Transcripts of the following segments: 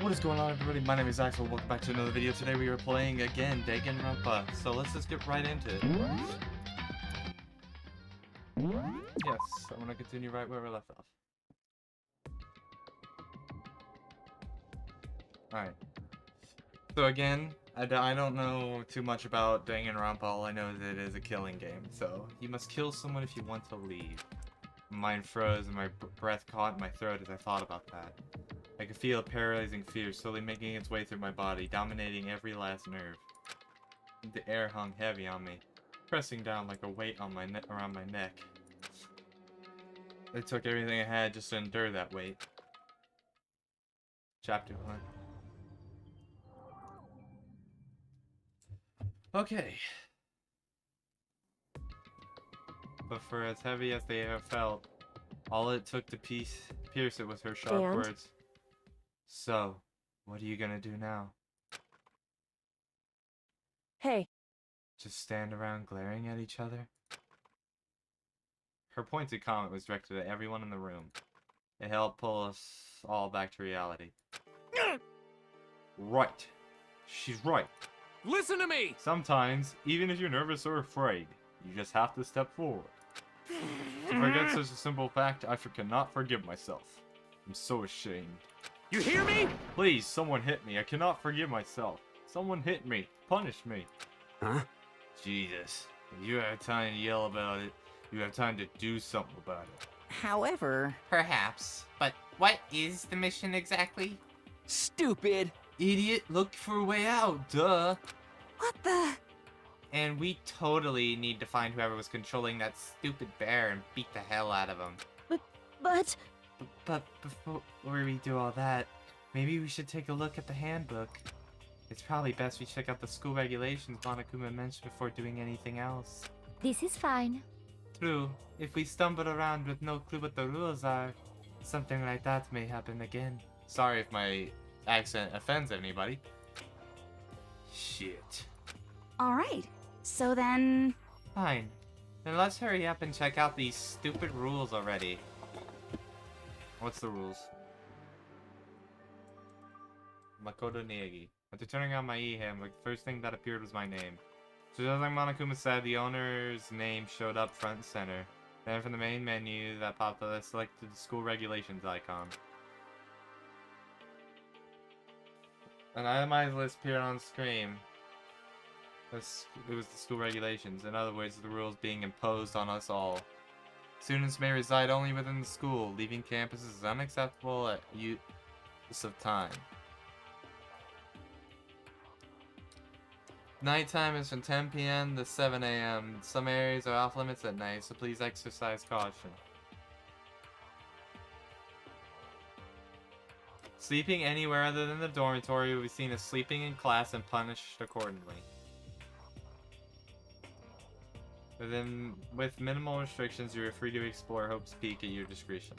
What is going on, everybody? My name is Axel. Welcome back to another video. Today we are playing again Danganronpa. So let's just get right into it. Yes, I'm gonna continue right where we left off. Alright. So again, I don't know too much about Danganronpa. All I know is it is a killing game. So you must kill someone if you want to leave. My mind froze and my breath caught in my throat as I thought about that. I could feel a paralyzing fear slowly making its way through my body, dominating every last nerve. The air hung heavy on me, pressing down like a weight on around my neck. It took everything I had just to endure that weight. Chapter 1. Okay. But for as heavy as the air felt, all it took to pierce it was her sharp words. So, what are you gonna do now? Hey. Just stand around glaring at each other? Her pointed comment was directed at everyone in the room. It helped pull us all back to reality. Right. She's right. Listen to me! Sometimes, even if you're nervous or afraid, you just have to step forward. To forget such a simple fact, I cannot forgive myself. I'm so ashamed. You hear me? Please, someone hit me. I cannot forgive myself. Someone hit me. Punish me. Huh? Jesus. If you have time to yell about it, you have time to do something about it. However... Perhaps. But what is the mission exactly? Stupid! Idiot, look for a way out, duh. What the... And we totally need to find whoever was controlling that stupid bear and beat the hell out of him. But... But before we do all that, maybe we should take a look at the handbook. It's probably best we check out the school regulations Monokuma mentioned before doing anything else. This is fine. True. If we stumble around with no clue what the rules are, something like that may happen again. Sorry if my accent offends anybody. Shit. Alright. So then... Fine. Then let's hurry up and check out these stupid rules already. What's the rules? Makoto Niegi. After turning on my e-handbook, the first thing that appeared was my name. So just like Monokuma said, the owner's name showed up front and center. Then from the main menu that popped up, I selected the school regulations icon. An itemized list appeared on screen. It was the school regulations. In other words, the rules being imposed on us all. Students may reside only within the school. Leaving campus is unacceptable at use of time. Nighttime is from 10 p.m. to 7 a.m. Some areas are off limits at night, so please exercise caution. Sleeping anywhere other than the dormitory will be seen as sleeping in class and punished accordingly. With minimal restrictions, you are free to explore Hope's Peak at your discretion.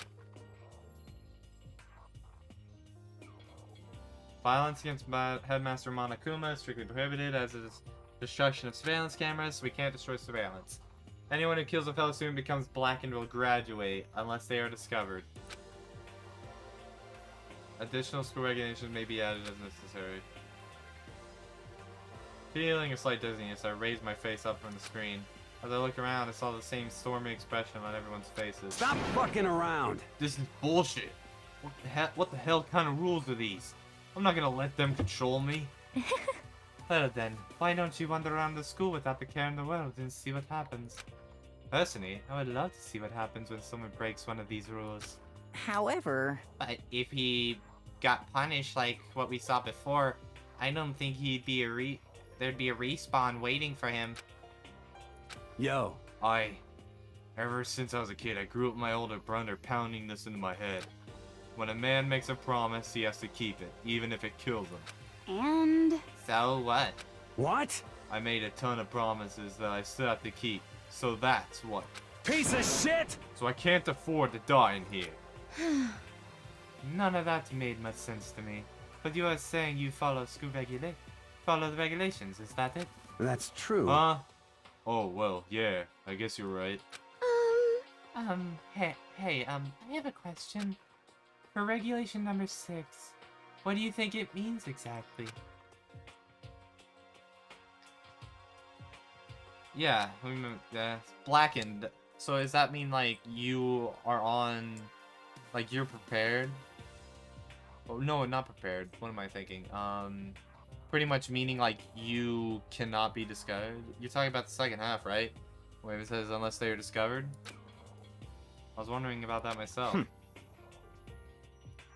Violence against Headmaster Monokuma is strictly prohibited, as is destruction of surveillance cameras, so we can't destroy surveillance. Anyone who kills a fellow student becomes black and will graduate, unless they are discovered. Additional school regulations may be added as necessary. Feeling a slight dizziness, I raised my face up from the screen. As I looked around, I saw the same stormy expression on everyone's faces. Stop fucking around! This is bullshit. What the hell kind of rules are these? I'm not gonna let them control me. Well then, why don't you wander around the school without the care in the world and see what happens? Personally, I would love to see what happens when someone breaks one of these rules. However... But if he got punished like what we saw before, I don't think there'd be a respawn waiting for him. Yo. Ever since I was a kid, I grew up with my older brother pounding this into my head. When a man makes a promise, he has to keep it, even if it kills him. And... So what? What? I made a ton of promises that I still have to keep, so that's what. Piece of shit! So I can't afford to die in here. None of that made much sense to me. But you are saying you follow follow the regulations, is that it? That's true. Huh? Oh, well, yeah, I guess you're right. Hey, I have a question. For regulation number 6, What do you think it means exactly? Yeah, it's blackened. So does that mean like you are on, like you're prepared? Oh no, not prepared. What am I thinking? Pretty much meaning like you cannot be discovered. You're talking about the second half, right? Where it says unless they are discovered. I was wondering about that myself.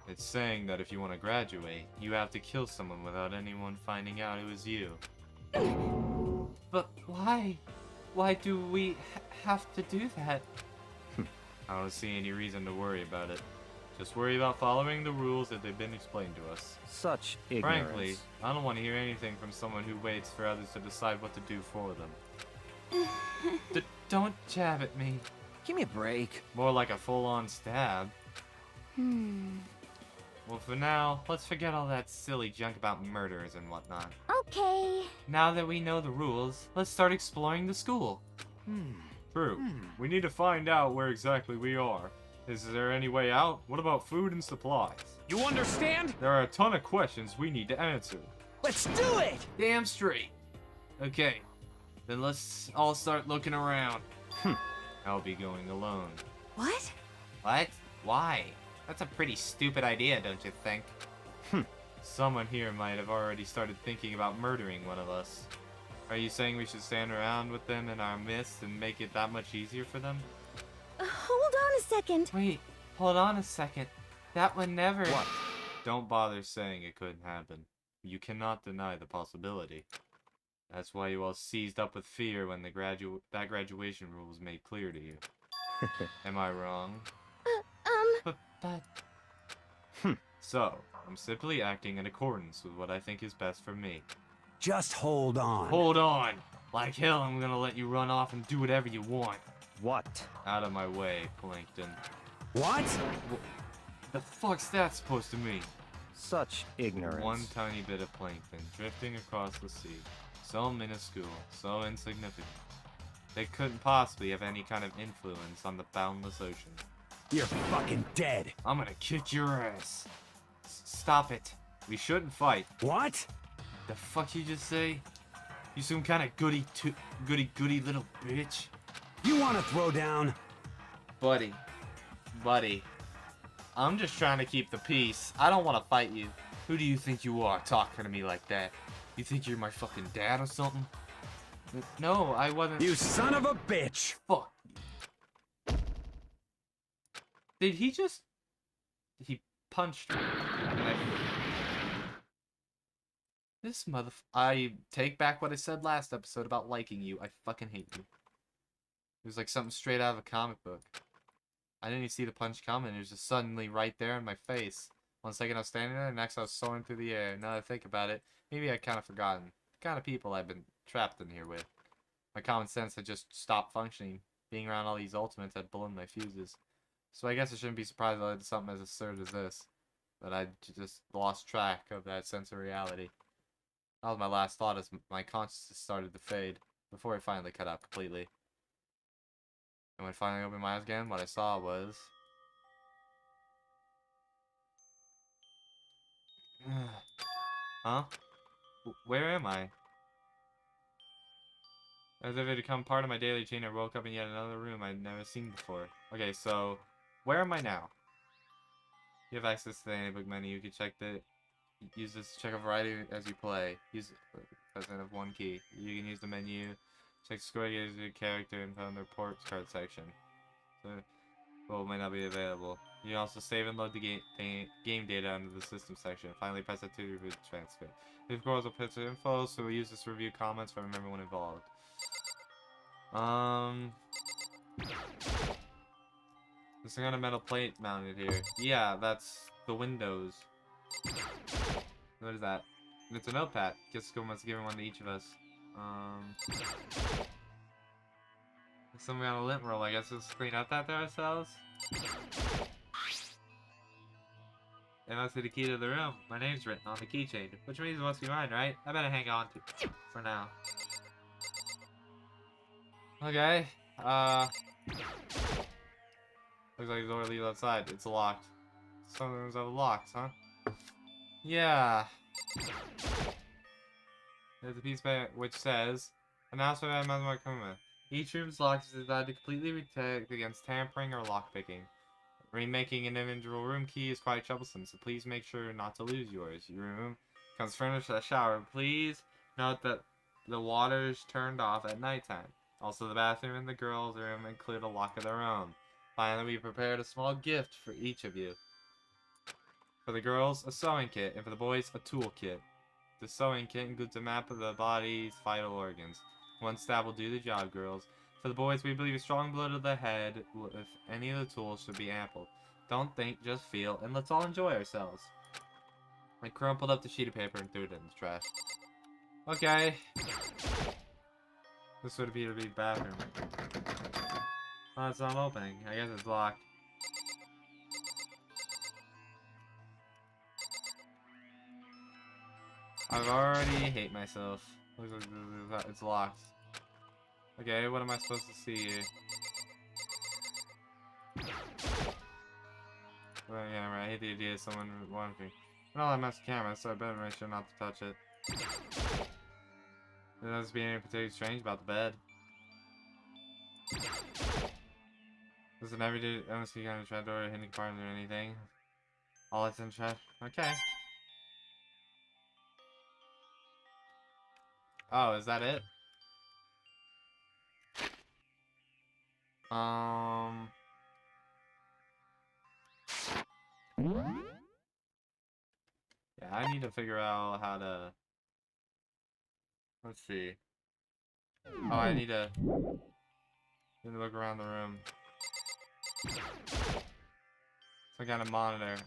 It's saying that if you want to graduate, you have to kill someone without anyone finding out it was you. But why? Why do we have to do that? I don't see any reason to worry about it. Just worry about following the rules that they've been explained to us. Such ignorance. Frankly, I don't want to hear anything from someone who waits for others to decide what to do for them. Don't jab at me. Give me a break. More like a full-on stab. Well, for now, let's forget all that silly junk about murders and whatnot. Okay. Now that we know the rules, let's start exploring the school. True. We need to find out where exactly we are. Is there any way out? What about food and supplies? You understand? There are a ton of questions we need to answer. Let's do it! Damn straight. Okay, then let's all start looking around. I'll be going alone. What? What? Why? That's a pretty stupid idea, don't you think? Someone here might have already started thinking about murdering one of us. Are you saying we should stand around with them in our midst and make it that much easier for them? Hold on a second. Wait, hold on a second. That would never... What? Don't bother saying it couldn't happen. You cannot deny the possibility. That's why you all seized up with fear when that graduation rule was made clear to you. Am I wrong? But... So, I'm simply acting in accordance with what I think is best for me. Just hold on. Hold on! Like hell, I'm gonna let you run off and do whatever you want. What? Out of my way, Plankton. What? The fuck's that supposed to mean? Such ignorance. One tiny bit of plankton drifting across the sea. So minuscule, so insignificant. They couldn't possibly have any kind of influence on the boundless ocean. You're fucking dead. I'm gonna kick your ass. Stop it. We shouldn't fight. What? The fuck you just say? You some kind of goody little bitch? You want to throw down? Buddy. I'm just trying to keep the peace. I don't want to fight you. Who do you think you are talking to me like that? You think you're my fucking dad or something? No, I wasn't... You son of a bitch! Fuck. Did he just... He punched me. This I take back what I said last episode about liking you. I fucking hate you. It was like something straight out of a comic book. I didn't even see the punch coming. It was just suddenly right there in my face. 1 second I was standing there, next I was soaring through the air. Now that I think about it, maybe I'd kind of forgotten the kind of people I've been trapped in here with. My common sense had just stopped functioning. Being around all these ultimates had blown my fuses. So I guess I shouldn't be surprised I did something as absurd as this. But I just lost track of that sense of reality. That was my last thought as my consciousness started to fade, before it finally cut out completely. And when I finally opened my eyes again, what I saw was... Huh? Where am I? As if it had become part of my daily routine, I woke up in yet another room I'd never seen before. Okay, so... Where am I now? You have access to the handbook menu. You can use this to check a variety as you play. Use present of one key. You can use the menu, check score, use your character, and put on the reports card section. So, well, may not be available. You can also save and load the game data under the system section. Finally, press it to review the transfer. This scores will put the info, so we'll use this to review comments from everyone involved. There's some kind of metal plate mounted here. Yeah, that's the windows. What is that? It's a notepad. Guess school must have given one to each of us. Something on a lint roll. I guess let's clean up after ourselves. That must be the key to the room. My name's written on the keychain, which means it must be mine, right? I better hang on to it for now. Okay. Looks like the door leads outside. It's locked. Some of those are locked, huh? Yeah. There's a piece by which says, announcement by Mademoiselle Kuma. Each room's lock is designed to completely protect against tampering or lockpicking. Remaking an individual room key is quite troublesome, so please make sure not to lose yours. Your room comes furnished with a shower. Please note that the water is turned off at nighttime. Also, the bathroom and the girls' room include a lock of their own. Finally, we prepared a small gift for each of you. For the girls, a sewing kit, and for the boys, a tool kit. The sewing kit includes a map of the body's vital organs. One stab will do the job, girls. For the boys, we believe a strong blow to the head with any of the tools should be ample. Don't think, just feel, and let's all enjoy ourselves. I crumpled up the sheet of paper and threw it in the trash. Okay. This would appear to be the bathroom. Oh, it's not opening. I guess it's locked. I've already hate myself. Looks like it's locked. Okay, what am I supposed to see here? Well, yeah, right. I hate the idea of someone wanting. Well, I messed the camera, so I better make sure not to touch it. There doesn't be anything particularly strange about the bed. There's an everyday MSC kind of trap door, hidden compartment or anything. All it's in trash. Okay. Oh, is that it? Yeah, I need to figure out how to. Let's see. Oh, I need to look around the room. Some kind of monitor.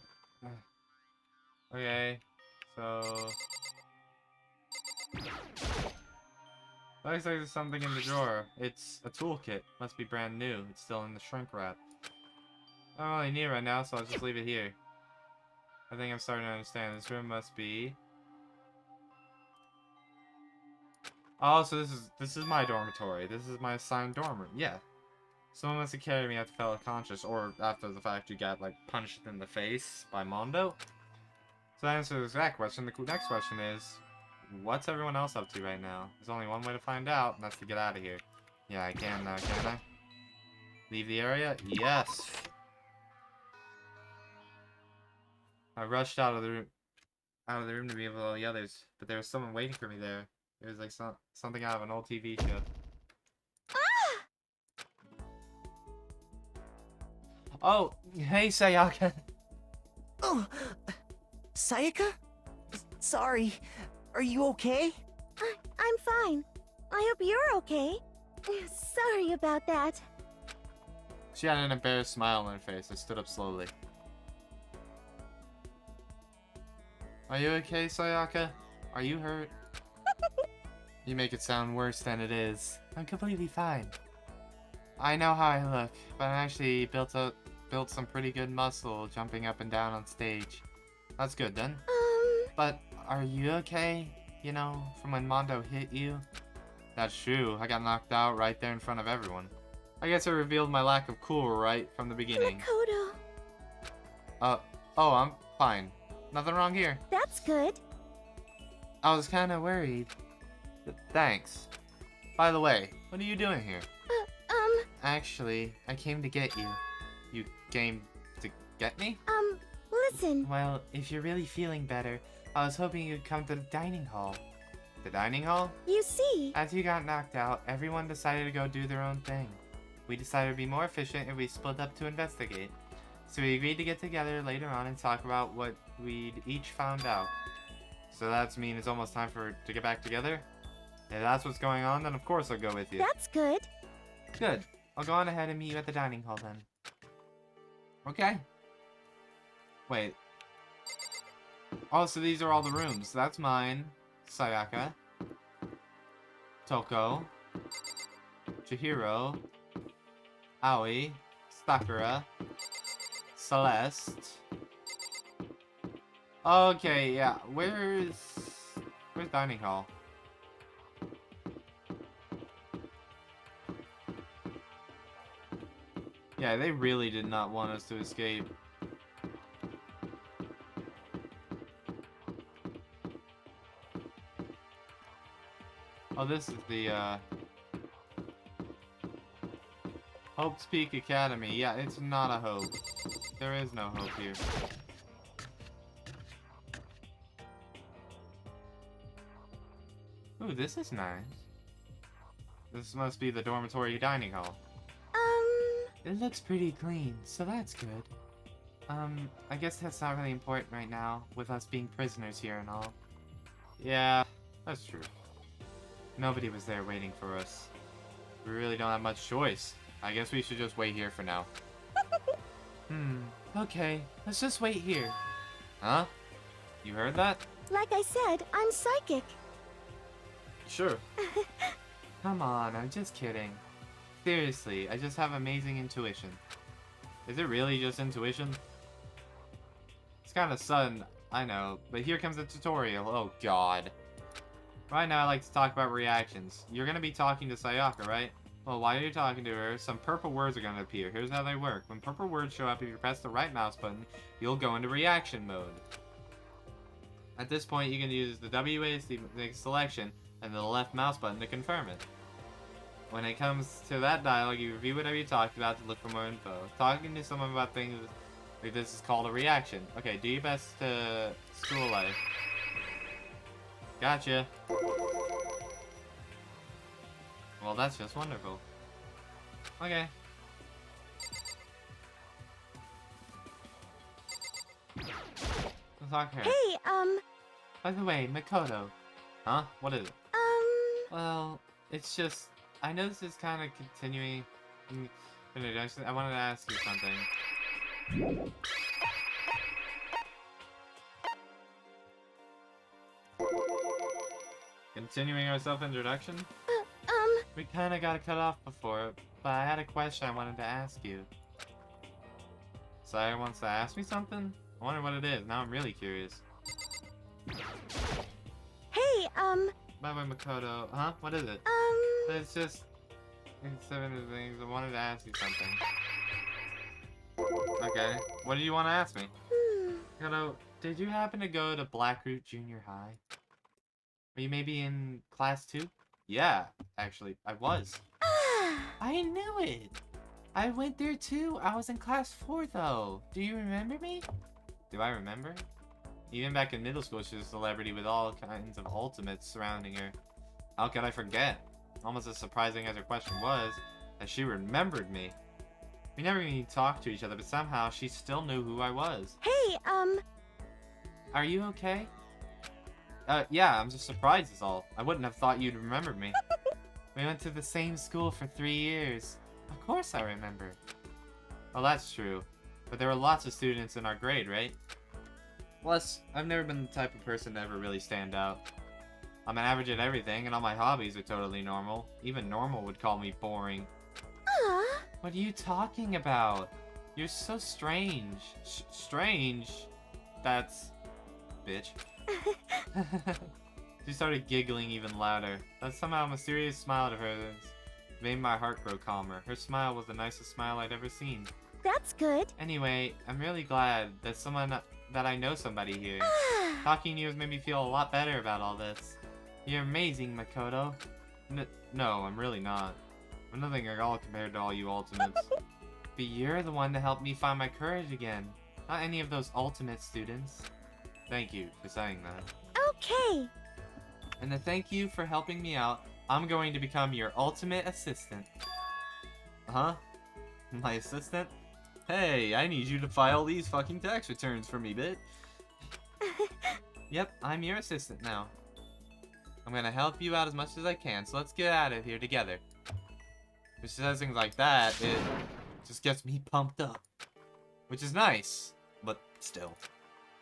Okay, so looks like there's something in the drawer. It's a toolkit. Must be brand new. It's still in the shrink wrap. I don't really need it right now, so I'll just leave it here. I think I'm starting to understand. This room must be. Oh, so this is my dormitory. This is my assigned dorm room. Yeah. Someone must have carried me after I fell unconscious, or after the fact you got like punched in the face by Mondo. So that answers that question. The next question is, what's everyone else up to right now? There's only one way to find out, and that's to get out of here. Yeah, I can now, can I? Leave the area? Yes! I rushed out of the room to be able to tell the others, but there was someone waiting for me there. It was like something out of an old TV show. Oh, hey Sayaka. Oh, Sayaka? Sorry. Are you okay? I'm fine. I hope you're okay. Sorry about that. She had an embarrassed smile on her face. I stood up slowly. Are you okay, Sayaka? Are you hurt? You make it sound worse than it is. I'm completely fine. I know how I look, but I actually built some pretty good muscle jumping up and down on stage. That's good then. But are you okay? You know, from when Mondo hit you? That's true. I got knocked out right there in front of everyone. I guess I revealed my lack of cool right from the beginning. Makoto. Oh, I'm fine. Nothing wrong here. That's good. I was kind of worried. Thanks. By the way, what are you doing here? Actually, I came to get you. You came to get me? Listen. Well, if you're really feeling better, I was hoping you'd come to the dining hall. The dining hall? You see. After you got knocked out, everyone decided to go do their own thing. We decided to be more efficient and we split up to investigate. So we agreed to get together later on and talk about what we'd each found out. So that's mean it's almost time to get back together? If that's what's going on, then of course I'll go with you. That's good. Good. I'll go on ahead and meet you at the dining hall then. Okay. Wait. Oh, so these are all the rooms. That's mine. Sayaka. Toko. Chihiro. Aoi. Sakura. Celeste. Okay, yeah. Where's dining hall? Yeah, they really did not want us to escape. Oh, this is the, Hope's Peak Academy. Yeah, it's not a hope. There is no hope here. Ooh, this is nice. This must be the dormitory dining hall. It looks pretty clean, so that's good. I guess that's not really important right now, with us being prisoners here and all. Yeah, that's true. Nobody was there waiting for us. We really don't have much choice. I guess we should just wait here for now. Okay, let's just wait here. Huh? You heard that? Like I said, I'm psychic. Sure. Come on, I'm just kidding. Seriously, I just have amazing intuition. Is it really just intuition? It's kind of sudden, I know, but here comes the tutorial. Oh god. Right now I like to talk about reactions. You're gonna be talking to Sayaka, right? Well, while you're talking to her, some purple words are gonna appear. Here's how they work. When purple words show up, if you press the right mouse button, you'll go into reaction mode. At this point, you can use the WASD selection and the left mouse button to confirm it. When it comes to that dialogue, you review whatever you talked about to look for more info. Talking to someone about things like this is called a reaction. Okay, do your best to school life. Gotcha. Well, that's just wonderful. Okay. Let's talk here. Hey, By the way, Makoto. Huh? What is it? Well, it's just... I know this is kind of continuing... introduction. I wanted to ask you something. Continuing our self-introduction? We kind of got cut off before, but I had a question I wanted to ask you. Saya wants to ask me something? I wonder what it is. Now I'm really curious. hey, By the way, Makoto. Huh? What is it? It's just... It's 7 of things. I wanted to ask you something. Okay. What do you want to ask me? Makoto, did you happen to go to Blackroot Junior High? Are you maybe in class 2? Yeah, actually, I was. I knew it! I went there too. I was in class 4 though. Do you remember me? Do I remember? Even back in middle school, she was a celebrity with all kinds of ultimates surrounding her. How could I forget? Almost as surprising as her question was, that she remembered me. We never even talked to each other, but somehow she still knew who I was. hey, Are you okay? Yeah, I'm just surprised is all. I wouldn't have thought you'd remember me. We went to the same school for 3 years. Of course I remember. Well, that's true. But there were lots of students in our grade, right? Plus, I've never been the type of person to ever really stand out. I'm an average at everything, and all my hobbies are totally normal. Even normal would call me boring. What are you talking about? You're so strange. Strange? That's... bitch. She started giggling even louder. That somehow mysterious smile of hers made my heart grow calmer. Her smile was the nicest smile I'd ever seen. that's good. Anyway, I'm really glad that I know somebody here. Talking to you has made me feel a lot better about all this. You're amazing, Makoto. No, I'm really not. I'm nothing at all compared to all you ultimates. But you're the one to help me find my courage again. Not any of those ultimate students. Thank you for saying that. Okay. And to thank you for helping me out, I'm going to become your ultimate assistant. Huh? My assistant? Hey, I need you to file these fucking tax returns for me, bitch. Yep, I'm your assistant now. I'm gonna help you out as much as I can, so let's get out of here together. If she says things like that, it just gets me pumped up. Which is nice, but still.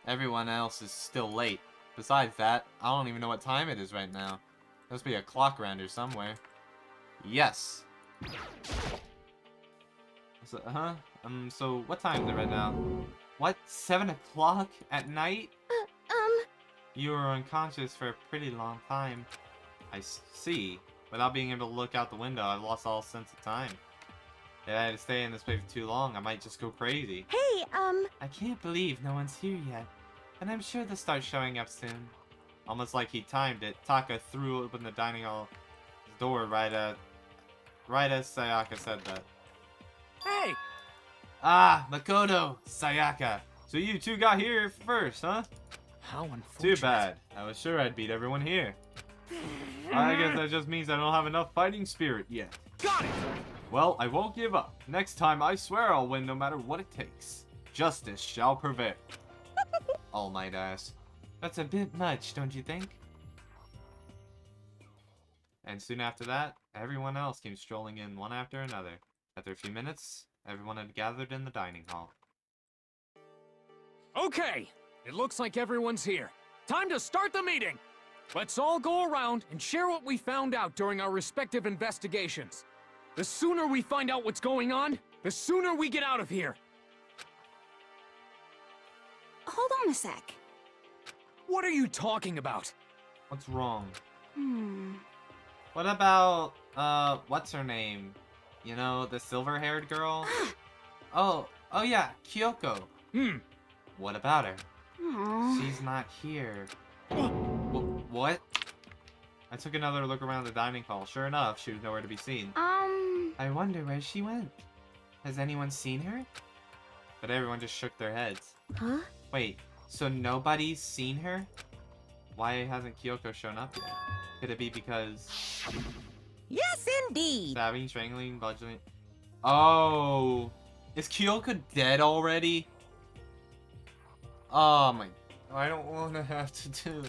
Everyone else is still late. Besides that, I don't even know what time it is right now. There must be a clock around here somewhere. Yes. So, so what time is it right now? What? 7 o'clock at night? You were unconscious for a pretty long time. I see. Without being able to look out the window, I've lost all sense of time. If I had to stay in this place for too long, I might just go crazy. Hey, I can't believe no one's here yet. And I'm sure they'll start showing up soon. Almost like he timed it, Taka threw open the dining hall door right as Sayaka said that. Hey! Ah, Makoto, Sayaka. So you two got here first, huh? How unfortunate. Too bad. I was sure I'd beat everyone here. I guess that just means I don't have enough fighting spirit yet. Got it! Well, I won't give up. Next time, I swear I'll win no matter what it takes. Justice shall prevail. All Might ass. That's a bit much, don't you think? And soon after that, everyone else came strolling in one after another. After a few minutes, everyone had gathered in the dining hall. Okay, it looks like everyone's here. Time to start the meeting! Let's all go around and share what we found out during our respective investigations. The sooner we find out what's going on, the sooner we get out of here. Hold on a sec. What are you talking about? What's wrong? Hmm. What about, what's her name? You know, the silver-haired girl? oh yeah, Kyoko. What about her? Aw. She's not here. What? I took another look around the dining hall. Sure enough, she was nowhere to be seen. I wonder where she went. Has anyone seen her? But everyone just shook their heads. Huh? Wait, so nobody's seen her? Why hasn't Kyoko shown up yet? Could it be because Yes, indeed. stabbing, strangling, bludgeoning? Oh, is Kyoko dead already? Oh my! I don't want to have to do.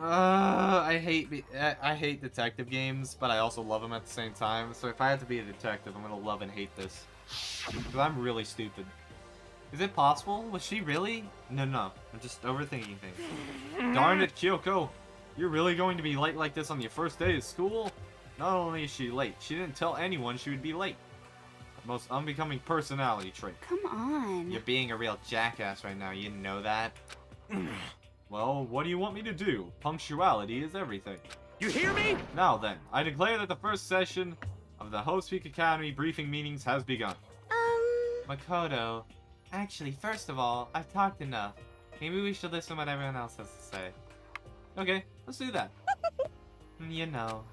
I hate detective games, but I also love them at the same time. So if I have to be a detective, I'm gonna love and hate this. Because I'm really stupid. Is it possible? Was she really? No. I'm just overthinking things. Darn it, Kyoko! You're really going to be late like this on your first day of school? Not only is she late, she didn't tell anyone she would be late. Most unbecoming personality trait. Come on. You're being a real jackass right now, you know that? Well, what do you want me to do? Punctuality is everything. You hear me? Now then, I declare that the first session of the Host Peak Academy briefing meetings has begun. Makoto, actually, first of all, I've talked enough. Maybe we should listen to what everyone else has to say. Okay, let's do that. You know,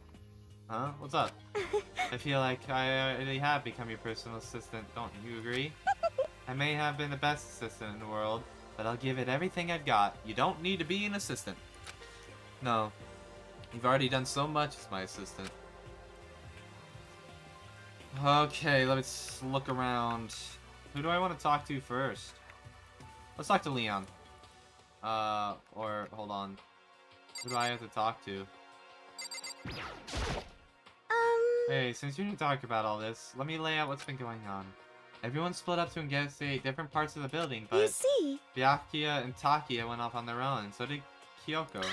Huh? What's up? I feel like I already have become your personal assistant, don't you agree? I may have been the best assistant in the world, but I'll give it everything I've got. You don't need to be an assistant. No. You've already done so much as my assistant. Okay, let's look around. Who do I want to talk to first? Let's talk to Leon. Or, hold on. Who do I have to talk to? Hey, since you didn't talk about all this, let me lay out what's been going on. Everyone split up to investigate different parts of the building, You but see? Byakuya and Takia went off on their own, and so did Kyoko.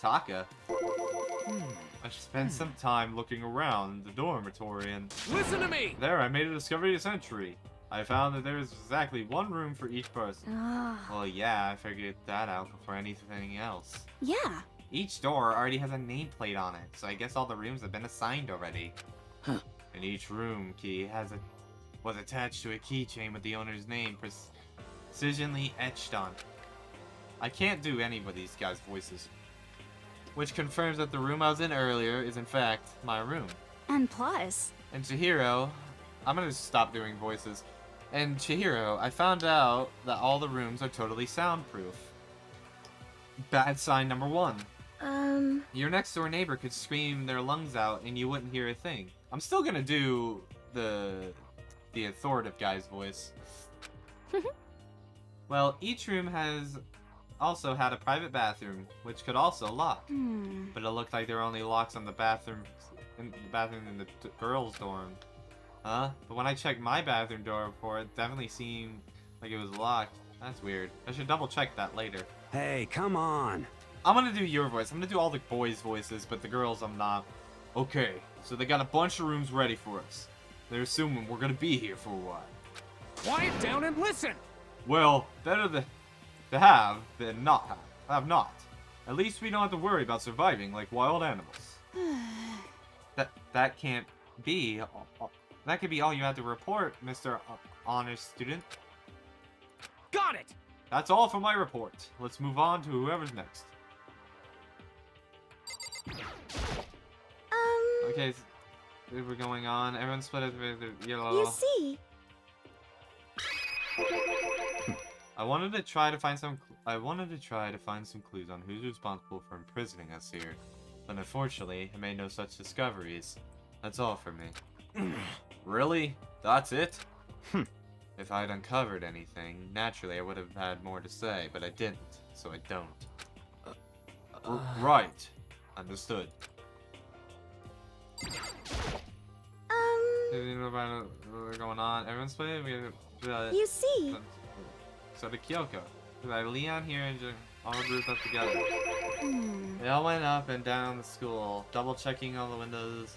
Taka? I spent some time looking around the dormitory, and Listen to me! there I made a discovery of the century. I found that there is exactly one room for each person. Ah. Well, yeah, I figured that out before anything else. Yeah. Each door already has a nameplate on it, so I guess all the rooms have been assigned already. Huh. And each room key was attached to a keychain with the owner's name precisionally etched on it. I can't do any of these guys' voices. Which confirms that the room I was in earlier is in fact my room. And plus, And Chihiro, I'm gonna stop doing voices. And Chihiro, I found out that all the rooms are totally soundproof. Bad sign number one. Your next door neighbor could scream their lungs out and you wouldn't hear a thing. I'm still gonna do the authoritative guy's voice. Well, each room has also had a private bathroom, which could also lock. But it looked like there were only locks on the bathroom in the girls' dorm. Huh? But when I checked my bathroom door before, it definitely seemed like it was locked. That's weird. I should double check that later. Hey, come on. I'm gonna do your voice. I'm gonna do all the boys' voices, but the girls I'm not. Okay, so they got a bunch of rooms ready for us. They're assuming we're gonna be here for a while. Quiet down and listen! Well, better to have than not have. Have not. At least we don't have to worry about surviving like wild animals. That can't be. That could be all you have to report, Mr. Honest Student. Got it! That's all for my report. Let's move on to whoever's next. Okay, we're going on. Everyone split up with the yellow. You see, I wanted to try to find some clues on who's responsible for imprisoning us here, but unfortunately, I made no such discoveries. That's all for me. Really? That's it? If I'd uncovered anything, naturally I would have had more to say, but I didn't, so I don't. Right. Understood. You know about what's going on? Everyone's playing. you see. So the Kyoko. Leon here and all grouped up together. They all went up and down the school, double checking all the windows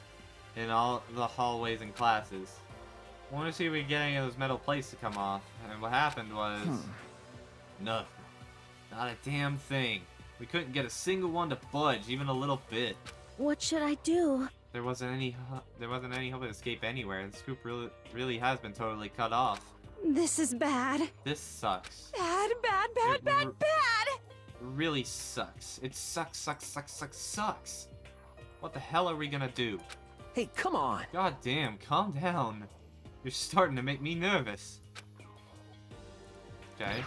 in all the hallways and classes. Wanted to see if we could get any of those metal plates to come off, and what happened was nothing. Not a damn thing. We couldn't get a single one to budge, even a little bit. What should I do? There wasn't any hope of escape anywhere. The scoop really has been totally cut off. This is bad. This sucks. Bad, bad, bad, bad, bad! Really sucks. It sucks. What the hell are we gonna do? Hey, come on. God damn, calm down. You're starting to make me nervous. Okay.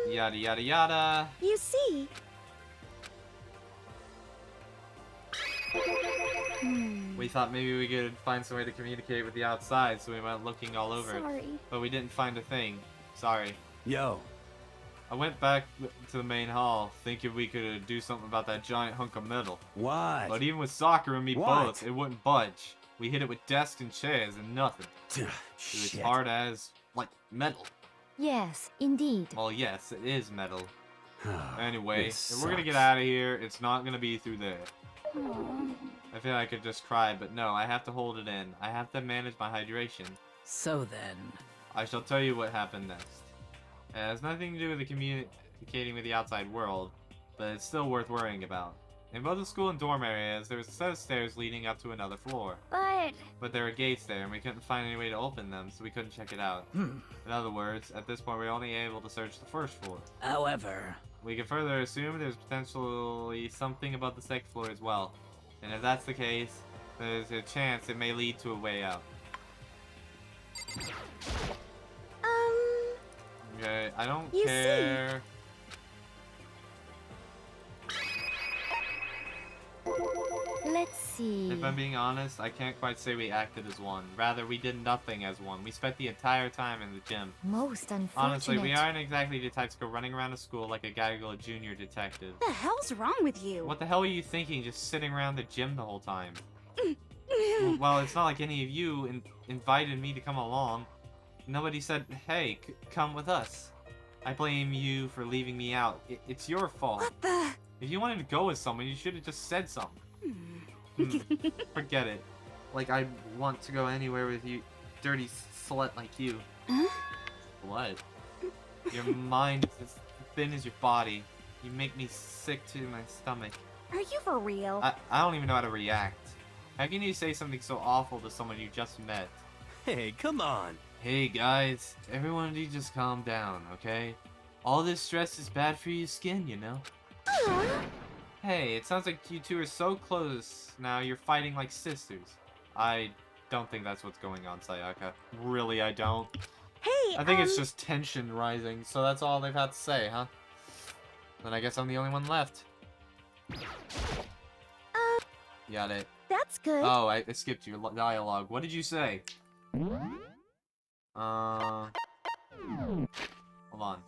Yada yada yada. You see. We thought maybe we could find some way to communicate with the outside, so we went looking all over. Sorry. But we didn't find a thing. Sorry. Yo. I went back to the main hall, thinking we could do something about that giant hunk of metal. What? But even with Sakura and me What? both, it wouldn't budge. We hit it with desks and chairs and nothing. It was Shit. hard as, like, metal. Yes, indeed. Well, yes, it is metal. Anyway, This if we're gonna get sucks. out of here, it's not gonna be through there. Aw. I feel like I could just cry, but no, I have to hold it in. I have to manage my hydration. So then, I shall tell you what happened next. It has nothing to do with the communicating with the outside world, but it's still worth worrying about. In both the school and dorm areas, there was a set of stairs leading up to another floor. But There were gates there, and we couldn't find any way to open them, so we couldn't check it out. Hmm. In other words, at this point, we were only able to search the first floor. however, We can further assume there's potentially something about the second floor as well. And if that's the case, there's a chance it may lead to a way out. Okay, I don't You see. care. let's see. If I'm being honest, I can't quite say we acted as one. Rather, we did nothing as one. We spent the entire time in the gym. Most unfortunate. Honestly, we aren't exactly the types to go running around a school like a gaggle junior detective. What the hell's wrong with you? What the hell were you thinking just sitting around the gym the whole time? Well, it's not like any of you invited me to come along. Nobody said, hey, come with us. I blame you for leaving me out. It's your fault. What the? If you wanted to go with someone, you should have just said something. Forget it. Like, I want to go anywhere with you, dirty slut like you. Huh? What? Your mind is as thin as your body. You make me sick to my stomach. Are you for real? I don't even know how to react. How can you say something so awful to someone you just met? Hey, come on. Hey guys, everyone need just calm down, okay? All this stress is bad for your skin, you know? Hey, it sounds like you two are so close now you're fighting like sisters. I don't think that's what's going on, Sayaka. Really, I don't. Hey, I think it's just tension rising, so that's all they've had to say, huh? Then I guess I'm the only one left. Got it. That's good. Oh, I skipped your dialogue. What did you say? Hold on.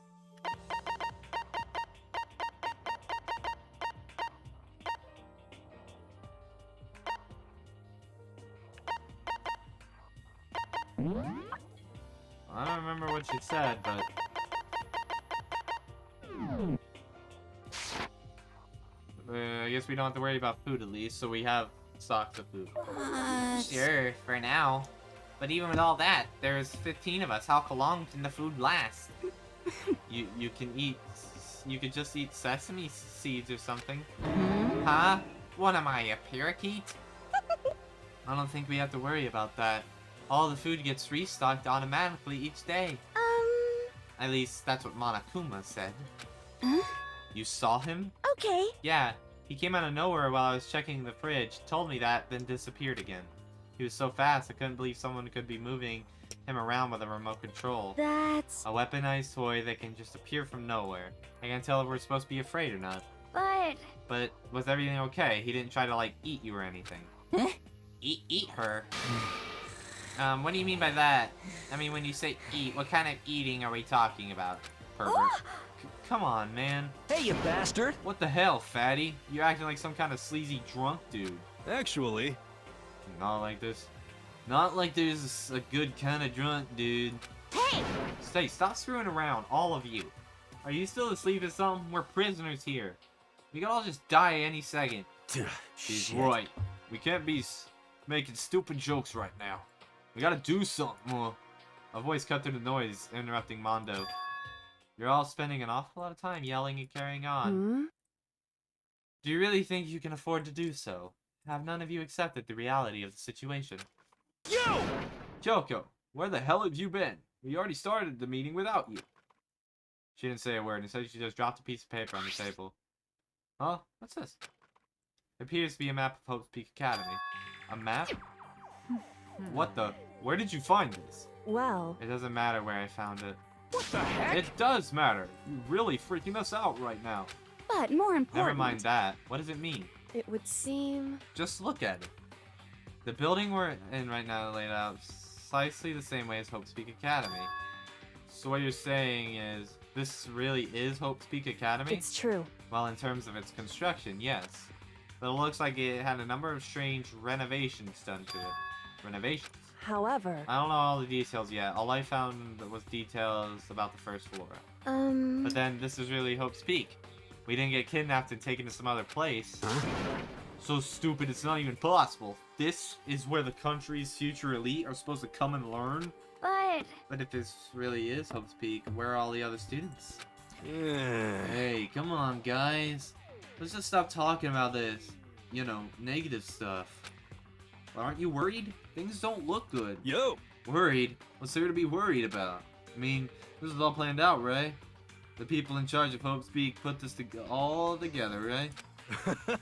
I don't remember what you said, but... I guess we don't have to worry about food at least, so we have stocks of food. Sure, for now. But even with all that, there's 15 of us. How long can the food last? You can eat... You could just eat sesame seeds or something. Huh? What am I, a parakeet? I don't think we have to worry about that. All the food gets restocked automatically each day. At least, that's what Monokuma said. Huh? You saw him? Okay. Yeah, He came out of nowhere while I was checking the fridge, told me that, then disappeared again. He was so fast, I couldn't believe someone could be moving him around with a remote control. That's... A weaponized toy that can just appear from nowhere. I can't tell if we're supposed to be afraid or not. But Was everything okay? He didn't try to, like, eat you or anything. Huh? Eat her? What do you mean by that? I mean, when you say eat, what kind of eating are we talking about, pervert? Come on, man. Hey, you bastard! What the hell, fatty? You're acting like some kind of sleazy drunk dude. Actually, Not like this. Not like there's a good kind of drunk dude. hey! Stay, stop screwing around, all of you. Are you still asleep or something? We're prisoners here. We could all just die any second. She's shit. right. We can't be making stupid jokes right now. We gotta do something more. A voice cut through the noise, interrupting Mondo. You're all spending an awful lot of time yelling and carrying on. Hmm? Do you really think you can afford to do so? Have none of you accepted the reality of the situation? Yo! Kyoko, where the hell have you been? We already started the meeting without you. She didn't say a word. Instead, she just dropped a piece of paper on the table. Huh? What's this? It appears to be a map of Hope's Peak Academy. A map? What the? Where did you find this? Well, It doesn't matter where I found it. What the heck? It does matter. You're really freaking us out right now. but more important... Never mind that. What does it mean? It would seem... Just look at it. The building we're in right now is laid out precisely the same way as Hope's Peak Academy. So what you're saying is, this really is Hope's Peak Academy? It's true. Well, in terms of its construction, yes. But it looks like it had a number of strange renovations done to it. Renovations? However... I don't know all the details yet. All I found was details about the first floor. But then, this is really Hope's Peak. We didn't get kidnapped and taken to some other place. So stupid, it's not even possible. This is where the country's future elite are supposed to come and learn? But if this really is Hope's Peak, where are all the other students? Hey, come on, guys. Let's just stop talking about this, you know, negative stuff. Aren't you worried? Things don't look good. Yo! Worried? What's there to be worried about? I mean, this is all planned out, right? The people in charge of Hope's Peak put this all together, right?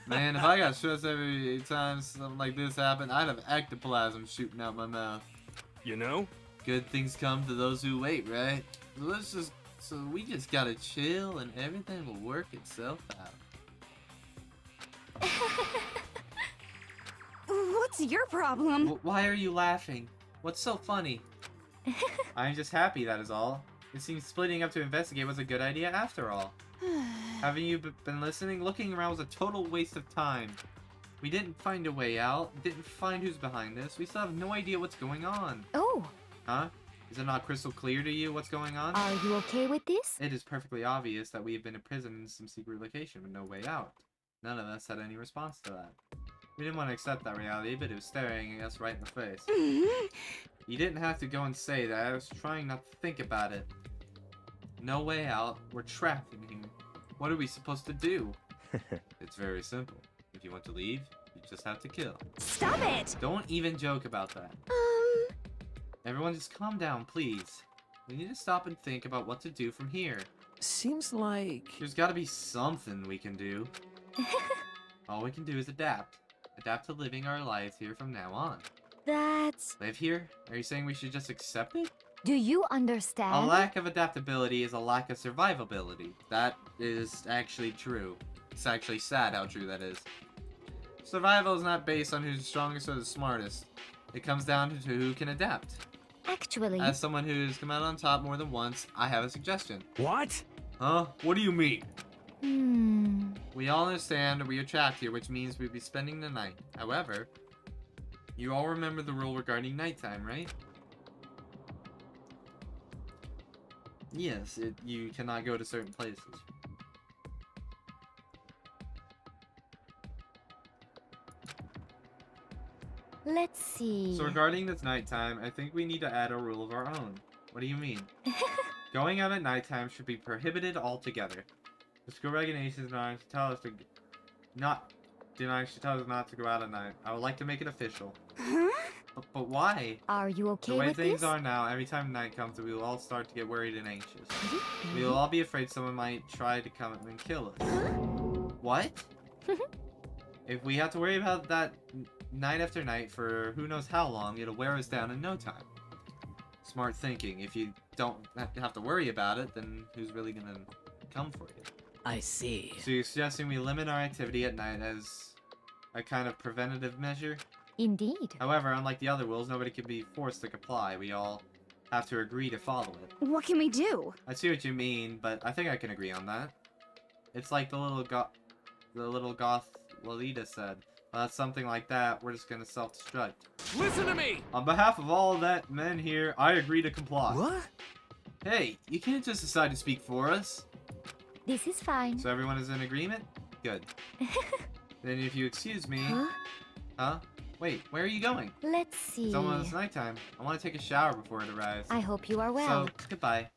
Man, if I got stressed every time something like this happened, I'd have ectoplasm shooting out my mouth. You know? Good things come to those who wait, right? So we just gotta chill and everything will work itself out. What's your problem? Why are you laughing? What's so funny? I'm just happy, that is all. It seems splitting up to investigate was a good idea after all. Haven't you been listening? Looking around was a total waste of time. We didn't find a way out, didn't find who's behind this. We still have no idea what's going on. Oh, Huh? Is it not crystal clear to you what's going on? are you okay with this? It is perfectly obvious that we have been imprisoned in some secret location with no way out. None of us had any response to that. We didn't want to accept that reality, but it was staring us right in the face. You didn't have to go and say that. I was trying not to think about it. No way out. We're trapped in here. What are we supposed to do? It's very simple. If you want to leave, you just have to kill. Stop it! Don't even joke about that. Everyone just calm down, please. We need to stop and think about what to do from here. Seems like... There's gotta be something we can do. All we can do is adapt. Adapt to living our lives here from now on. That's... Live here? Are you saying we should just accept it? Do you A understand? lack of adaptability is a lack of survivability. That is actually true. It's actually sad how true that is. Survival is not based on who's the strongest or the smartest. It comes down to who can adapt. Actually, As someone who's come out on top more than once, I have a suggestion. What? Huh? What do you mean? hmm. We all understand we are trapped here, which means we'll be spending the night. However, you all remember the rule regarding nighttime, right? Yes, you cannot go to certain places. Let's see. So regarding this nighttime, I think we need to add a rule of our own. What do you mean? Going out at nighttime should be prohibited altogether. The school regulations tell us not to go out at night. I would like to make it official. Huh? But why? Are you okay The way with things this? are now, every time night comes, we will all start to get worried and anxious. We will all be afraid someone might try to come and kill us. What? If we have to worry about that night after night for who knows how long, it'll wear us down in no time. Smart thinking. If you don't have to worry about it, then who's really gonna come for you? I see. So you're suggesting we limit our activity at night as a kind of preventative measure? Indeed. However, unlike the other rules, nobody can be forced to comply. We all have to agree to follow it. What can we do? I see what you mean, but I think I can agree on that. It's like the little goth Lolita said. That's something like that. We're just gonna self-destruct. Listen to me! On behalf of all that men here, I agree to comply. What? Hey, you can't just decide to speak for us. This is fine. So everyone is in agreement? Good. Then if you excuse me... Huh? Huh? Wait, where are you going? Let's see. It's almost nighttime. I want to take a shower before it arrives. I hope you are well. So, goodbye.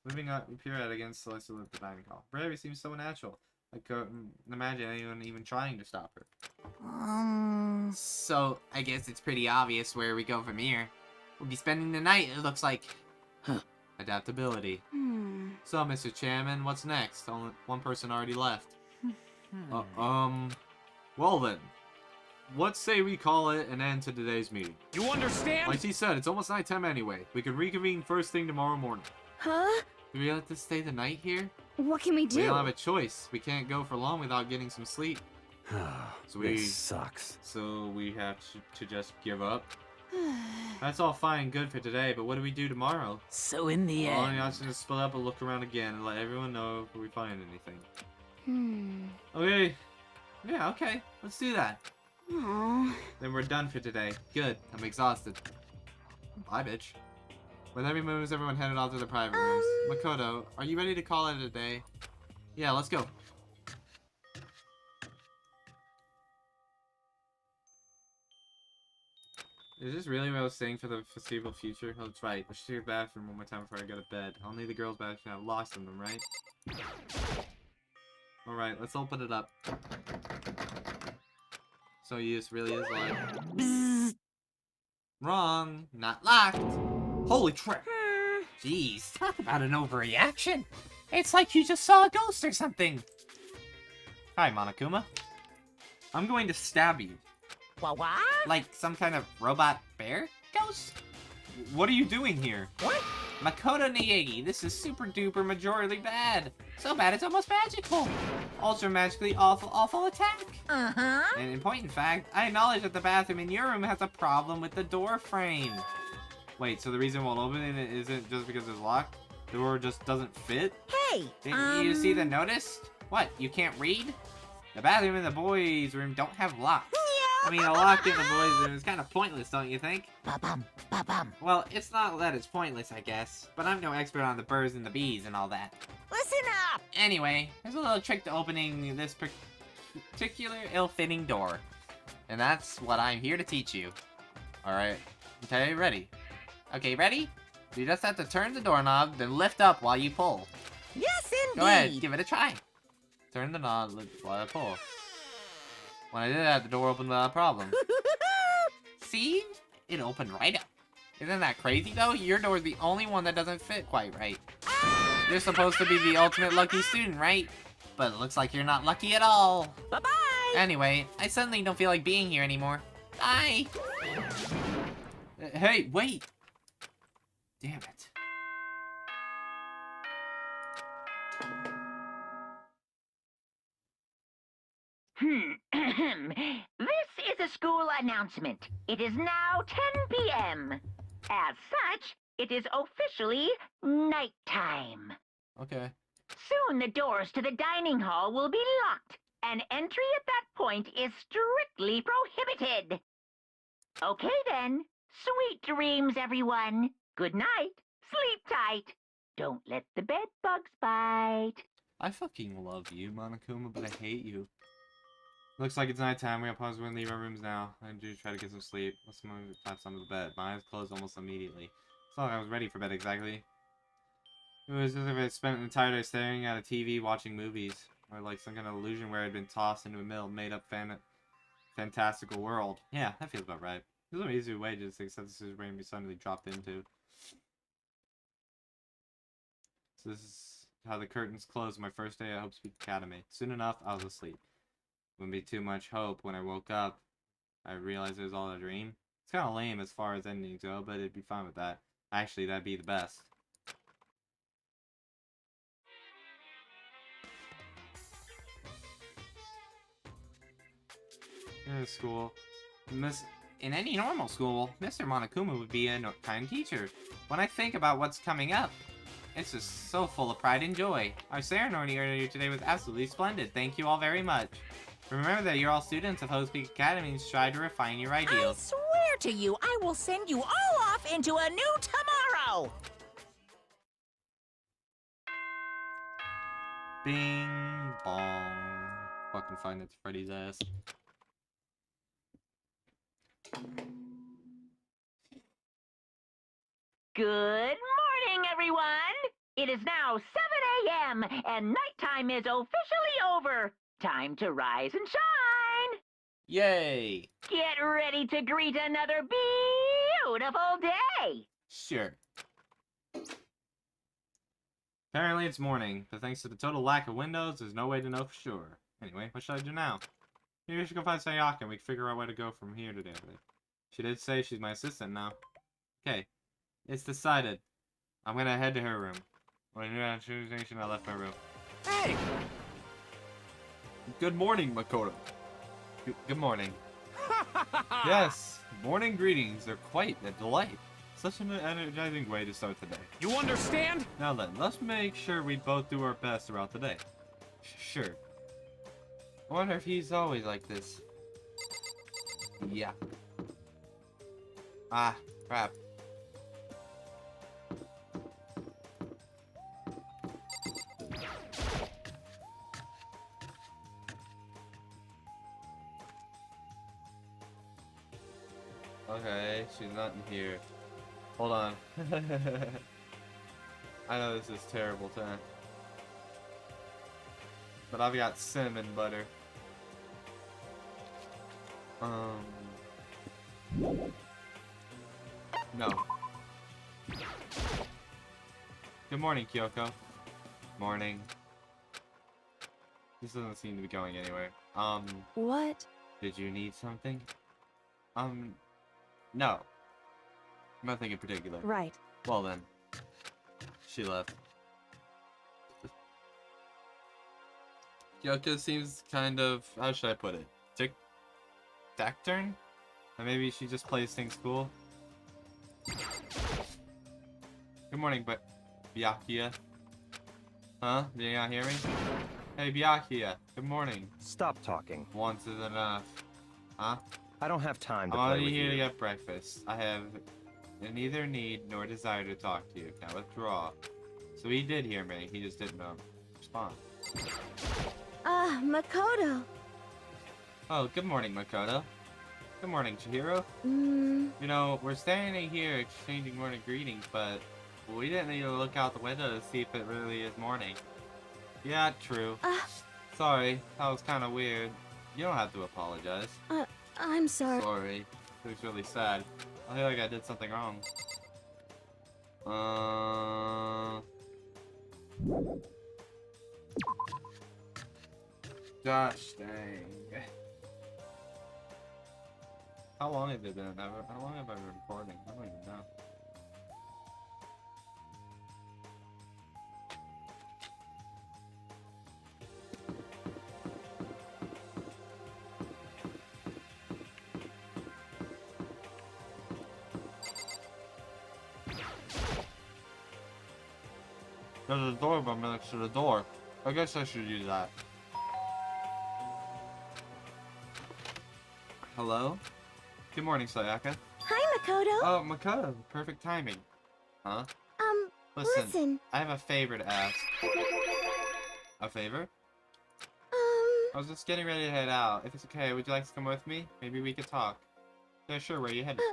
Moving on, pirouette against Celeste at the dining hall. Bravery seems so natural. I couldn't imagine anyone even trying to stop her. So, I guess it's pretty obvious where we go from here. We'll be spending the night, it looks like. Adaptability. Hmm. So, Mr. Chairman, what's next? Only one person already left. Well then. Let's say we call it an end to today's meeting. You understand? Like he said, it's almost nighttime anyway. We can reconvene first thing tomorrow morning. Huh? Do we have to stay the night here? What can we do? We don't have a choice. We can't go for long without getting some sleep. So This sucks. So we have to just give up. That's all fine and good for today, but what do we do tomorrow? So in the All end... the options is split up and look around again and let everyone know if we find anything. Okay. Yeah, okay. Let's do that. Aww. Then we're done for today. Good. I'm exhausted. Bye, bitch. With every moves, everyone headed off to the private rooms. Makoto, are you ready to call it a day? Yeah, let's go. Is this really what I was saying for the foreseeable future? Oh, that's right. Let's check the bathroom one more time before I go to bed. Only the girls' bathroom have locks in them, right? Alright, let's open it up. So this really is like... Bzzz. Wrong. Not locked. Holy crap. Jeez, talk about an overreaction. It's like you just saw a ghost or something. Hi, Monokuma. I'm going to stab you. What? Like some kind of robot bear ghost? What are you doing here? What? Makoto Niyagi, this is super duper majorly bad. So bad it's almost magical. Ultra magically awful attack. And in point in fact, I acknowledge that the bathroom in your room has a problem with the door frame. Wait, so the reason why opening it isn't just because it's locked? The door just doesn't fit? Hey! Didn't you see the notice? What, you can't read? The bathroom in the boys' room don't have locks. I mean, a lock in the boys' room is kind of pointless, don't you think? Ba-bum, ba-bum. Well, it's not that it's pointless, I guess. But I'm no expert on the birds and the bees and all that. Listen up! Anyway, there's a little trick to opening this particular ill-fitting door. And that's what I'm here to teach you. Alright. Okay, ready? Okay, ready? You just have to turn the doorknob, then lift up while you pull. Yes, indeed! Go ahead, give it a try. Turn the knob while I pull. When I did that, the door opened without a problem. See? It opened right up. Isn't that crazy, though? Your door's the only one that doesn't fit quite right. You're supposed to be the ultimate lucky student, right? But it looks like you're not lucky at all. Bye-bye! Anyway, I suddenly don't feel like being here anymore. Bye! Hey, wait! Damn it. This is a school announcement. It is now 10 p.m. As such, it is officially nighttime. Okay. Soon the doors to the dining hall will be locked, and entry at that point is strictly prohibited. Okay then. Sweet dreams, everyone. Good night. Sleep tight. Don't let the bed bugs bite. I fucking love you, Monokuma, but I hate you. Looks like it's nighttime. We gotta we're gonna leave our rooms now. I do try to get some sleep. Let's move perhaps onto the bed. My eyes closed almost immediately. It's not like I was ready for bed exactly. It was as if I spent an entire day staring at a TV watching movies. Or like some kind of illusion where I'd been tossed into a made-up fantastical world. Yeah, that feels about right. There's no easier way to just accept this is brain be suddenly dropped into. So this is how the curtains closed my first day at Hope Speak Academy. Soon enough, I was asleep. Wouldn't be too much hope when I woke up. I realized it was all a dream. It's kind of lame as far as endings go, but it'd be fine with that. Actually, that'd be the best. In school. In any normal school, Mr. Monokuma would be a kind teacher. When I think about what's coming up, it's just so full of pride and joy. Our ceremony earlier today was absolutely splendid. Thank you all very much. Remember that you're all students of Havoc Academy and strive to refine your ideals. I swear to you, I will send you all off into a new tomorrow! Bing bong. Fucking find it to Freddy's ass. Good morning, everyone! It is now 7 a.m. and nighttime is officially over. Time to rise and shine! Yay! Get ready to greet another beautiful day! Sure. Apparently it's morning, but thanks to the total lack of windows, there's no way to know for sure. Anyway, what should I do now? Maybe I should go find Sayaka and we can figure out where to go from here today. She did say she's my assistant now. Okay. It's decided. I'm gonna head to her room. When I knew I station, I left my room. Hey! Good morning, Makoto. Good morning. Yes, morning greetings are quite a delight. Such an energizing way to start the day. You understand? Now then, let's make sure we both do our best throughout the day. Sure. I wonder if he's always like this. Yeah. Ah, crap. Okay, she's not in here. Hold on. I know this is terrible time. But I've got cinnamon butter. No. Good morning, Kyoko. Morning. This doesn't seem to be going anywhere. What? Did you need something? No. Nothing in particular. Right. Well then. She left. Kyoko seems kind of, how should I put it? Taciturn? Or maybe she just plays things cool? Good morning, but Byakuya. Huh? Do you not hear me? Hey, Byakuya. Good morning. Stop talking. Once is enough. Huh? I don't have time to I'm play only with here to you. get breakfast. I have neither need nor desire to talk to you. Now withdraw. So he did hear me. He just didn't respond. Makoto. Oh, good morning, Makoto. Good morning, Chihiro. You know, we're standing here exchanging morning greetings, but we didn't need to look out the window to see if it really is morning. Yeah, true. Sorry, that was kind of weird. You don't have to apologize. I'm sorry. Sorry. It was really sad. I feel like I did something wrong. Gosh dang. How long has it been? How long have I been recording? I don't even know. There's a doorbell next to the door. I guess I should use that. Hello? Good morning, Sayaka. Hi, Makoto. Oh, Makoto. Perfect timing. Huh? Listen, I have a favor to ask. A favor? I was just getting ready to head out. If it's okay, would you like to come with me? Maybe we could talk. Yeah, sure. Where are you headed?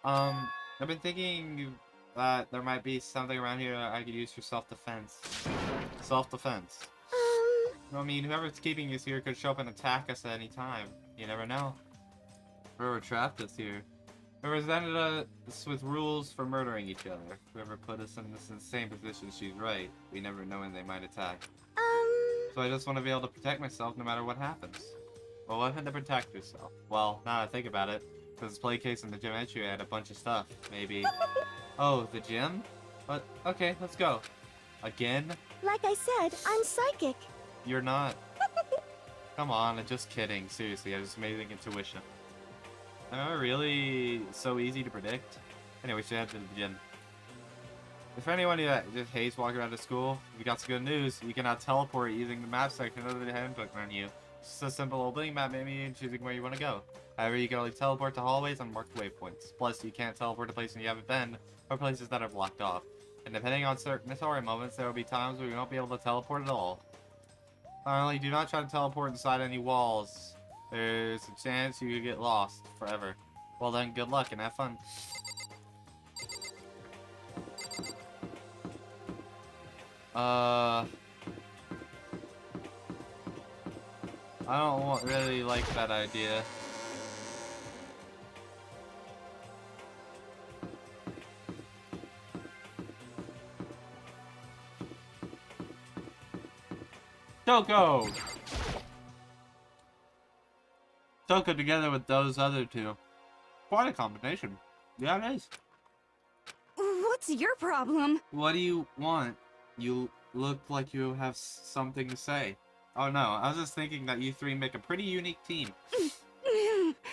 I've been thinking that there might be something around here that I could use for self-defense. Self-defense. I mean, whoever's keeping us here could show up and attack us at any time. You never know. Whoever trapped us here. Whoever's ended us with rules for murdering each other. Whoever put us in this insane position, she's right. We never know when they might attack. So I just want to be able to protect myself no matter what happens. Well, what had to protect yourself? Well, now I think about it, because this play case in the gym entry had a bunch of stuff. Maybe... Oh, the gym? But, okay, let's go. Again? Like I said, I'm psychic. You're not. Come on, I'm just kidding. Seriously, I just amazing intuition. Am I really so easy to predict? Anyway, we should head to the gym. For anyone who just hates walking around to school, we got some good news. You can now teleport using the map section of the handbook menu. It's just a simple old bling map menu and choosing where you want to go. However, you can only teleport to hallways on marked waypoints. Plus, you can't teleport to places you haven't been, or places that are blocked off. And depending on certain story moments, there will be times where you won't be able to teleport at all. Finally, do not try to teleport inside any walls. There's a chance you could get lost forever. Well then, good luck and have fun. I don't really like that idea. Toko! Toko together with those other two. Quite a combination. Yeah, it is. What's your problem? What do you want? You look like you have something to say. Oh no, I was just thinking that you three make a pretty unique team.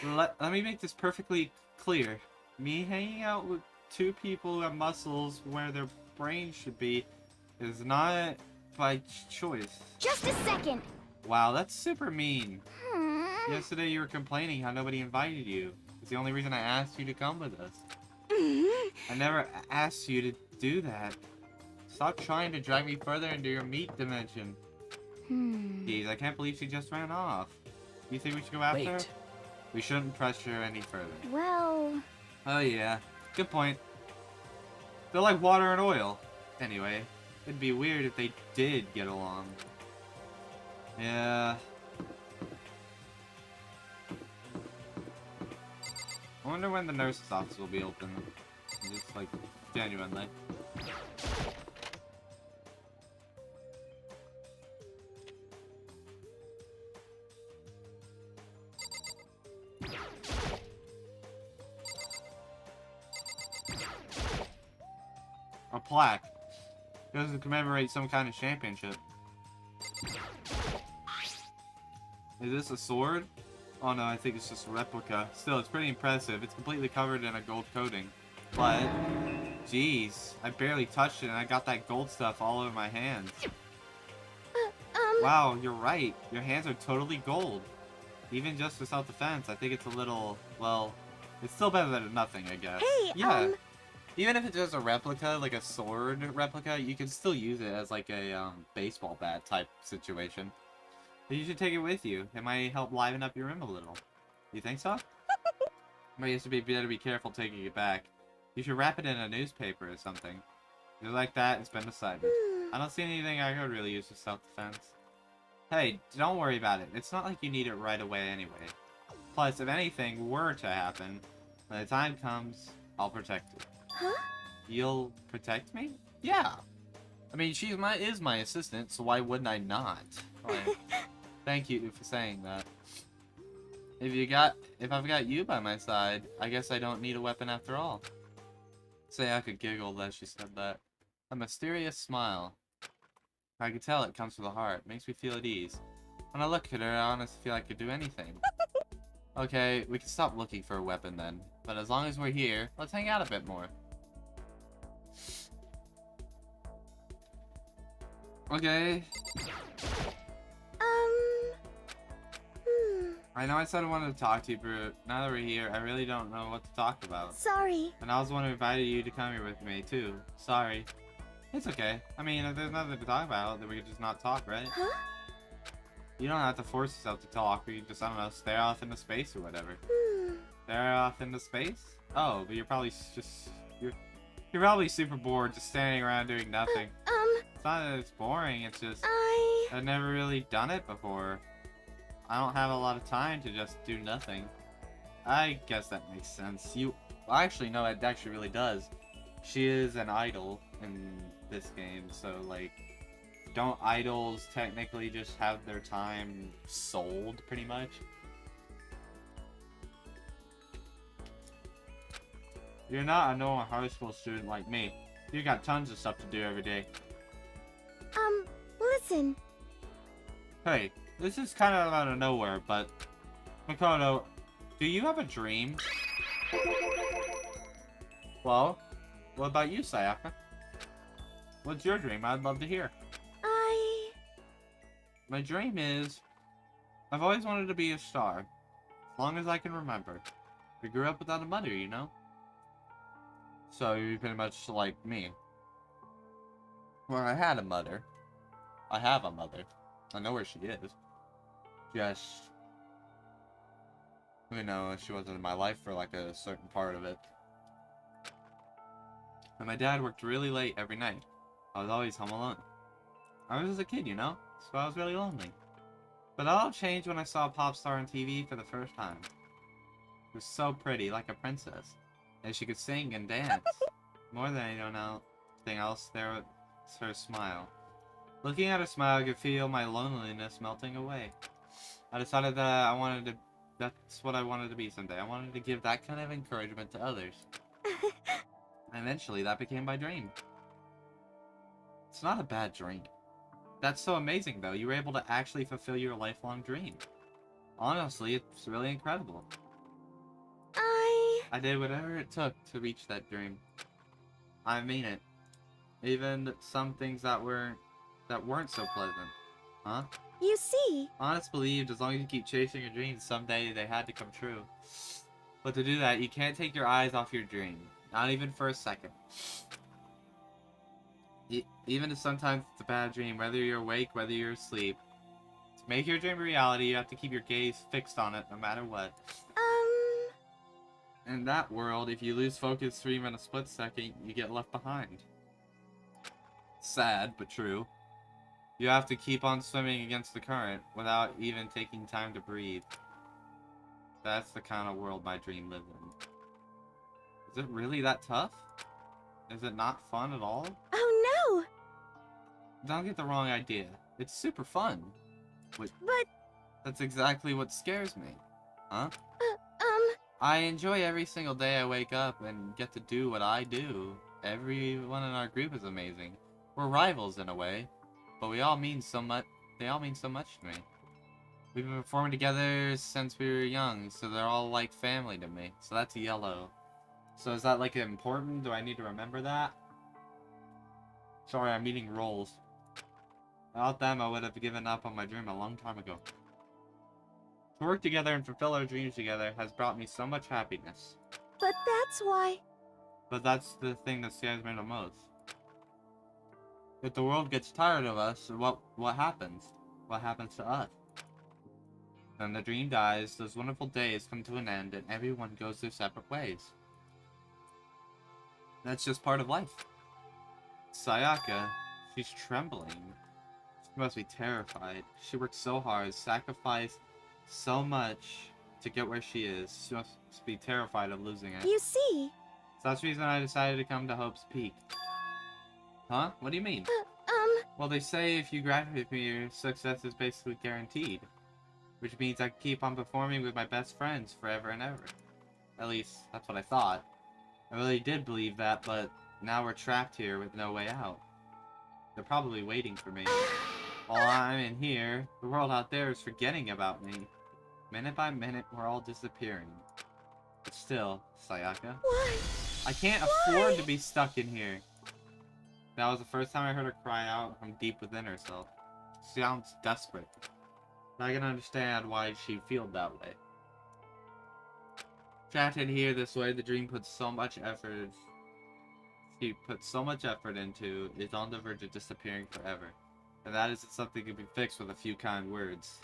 Let me make this perfectly clear. Me hanging out with two people who have muscles where their brains should be is not by choice. Just a second. Wow, that's super mean. Yesterday you were complaining how nobody invited you. It's the only reason I asked you to come with us. I never asked you to do that. Stop trying to drag me further into your meat dimension. Jeez, I can't believe she just ran off. You think we should go after her? We shouldn't pressure her any further. Well... Oh yeah, good point. They're like water and oil. Anyway, it'd be weird if they did get along. Yeah. I wonder when the nurse's office will be open. Just like, genuinely. A plaque. It doesn't commemorate some kind of championship. Is this a sword? Oh no, I think it's just a replica. Still, it's pretty impressive. It's completely covered in a gold coating. But, jeez, I barely touched it and I got that gold stuff all over my hands. Wow, you're right. Your hands are totally gold. Even just for self-defense, I think it's a little, well, it's still better than nothing, I guess. Hey, yeah. Even if it's just a replica, like a sword replica, you can still use it as like a baseball bat type situation. But you should take it with you. It might help liven up your room a little. You think so? But you have to be better to be careful taking it back. You should wrap it in a newspaper or something. Just like that, it's been decided. I don't see anything I could really use for self-defense. Hey, don't worry about it. It's not like you need it right away anyway. Plus, if anything were to happen, when the time comes, I'll protect it. Huh? You'll protect me? Yeah. I mean, she is my assistant, so why wouldn't I not? Like, thank you for saying that. If I've got you by my side, I guess I don't need a weapon after all. Say I could giggle as she said that. A mysterious smile. I can tell it comes from the heart. Makes me feel at ease. When I look at her, I honestly feel I could do anything. Okay, we can stop looking for a weapon then. But as long as we're here, let's hang out a bit more. Okay. I know I said I wanted to talk to you, but now that we're here, I really don't know what to talk about. Sorry. And I was the one who invited you to come here with me, too. Sorry. It's okay. I mean, if there's nothing to talk about, then we could just not talk, right? Huh? You don't have to force yourself to talk. We can just, I don't know, stare off into space or whatever. Stare off into space? Oh, but you're probably just... You're probably super bored just standing around doing nothing. It's not that it's boring, it's just... I've never really done it before. I don't have a lot of time to just do nothing. I guess that makes sense. Well, actually, no, it actually really does. She is an idol in this game, so, like, don't idols technically just have their time sold, pretty much? You're not a normal high school student like me. You got tons of stuff to do every day. Listen. Hey, this is kind of out of nowhere, but... Makoto, do you have a dream? Well, what about you, Sayaka? What's your dream? I'd love to hear. My dream is... I've always wanted to be a star. As long as I can remember. I grew up without a mother, you know? So you're pretty much like me. Well, I had a mother. I have a mother. I know where she is. Just... You know, she wasn't in my life for like a certain part of it. And my dad worked really late every night. I was always home alone. I was just a kid, you know? So I was really lonely. But it all changed when I saw a pop star on TV for the first time. She was so pretty, like a princess. And she could sing and dance. More than anything else, there was her smile. Looking at her smile, I could feel my loneliness melting away. I decided that that's what I wanted to be someday. I wanted to give that kind of encouragement to others. And eventually, that became my dream. It's not a bad dream. That's so amazing, though. You were able to actually fulfill your lifelong dream. Honestly, it's really incredible. I did whatever it took to reach that dream. I mean it. Even some things that weren't so pleasant. Huh? You see. Honest believed as long as you keep chasing your dreams, someday they had to come true. But to do that, you can't take your eyes off your dream. Not even for a second. Even if sometimes it's a bad dream, whether you're awake, whether you're asleep. To make your dream a reality, you have to keep your gaze fixed on it, no matter what. In that world, if you lose focus for even a split second, you get left behind. Sad, but true. You have to keep on swimming against the current, without even taking time to breathe. That's the kind of world my dream lives in. Is it really that tough? Is it not fun at all? Oh no! Don't get the wrong idea. It's super fun. But that's exactly what scares me. Huh? I enjoy every single day I wake up and get to do what I do. Everyone in our group is amazing. We're rivals in a way, but we all mean so much. They all mean so much to me. We've been performing together since we were young, so they're all like family to me. So that's yellow. So is that like important? Do I need to remember that? Sorry, I'm eating rolls. Without them, I would have given up on my dream a long time ago. To work together and fulfill our dreams together has brought me so much happiness. But that's why... But that's the thing that scares me the most. If the world gets tired of us, what happens? What happens to us? Then the dream dies, those wonderful days come to an end, and everyone goes their separate ways. That's just part of life. Sayaka, she's trembling. She must be terrified. She worked so hard, sacrificed so much to get where she is. She must be terrified of losing it. You see. So that's the reason I decided to come to Hope's Peak. Huh? What do you mean? Well, they say if you graduate from here, your success is basically guaranteed. Which means I can keep on performing with my best friends forever and ever. At least, that's what I thought. I really did believe that, but now we're trapped here with no way out. They're probably waiting for me. While I'm in here, the world out there is forgetting about me. Minute by minute, we're all disappearing. But still, Sayaka. Why? I can't afford to be stuck in here. That was the first time I heard her cry out from deep within herself. She sounds desperate. But I can understand why she'd feel that way. Trapped in here this way, the dream puts so much effort. She put so much effort into is on the verge of disappearing forever. And that isn't something that can be fixed with a few kind words.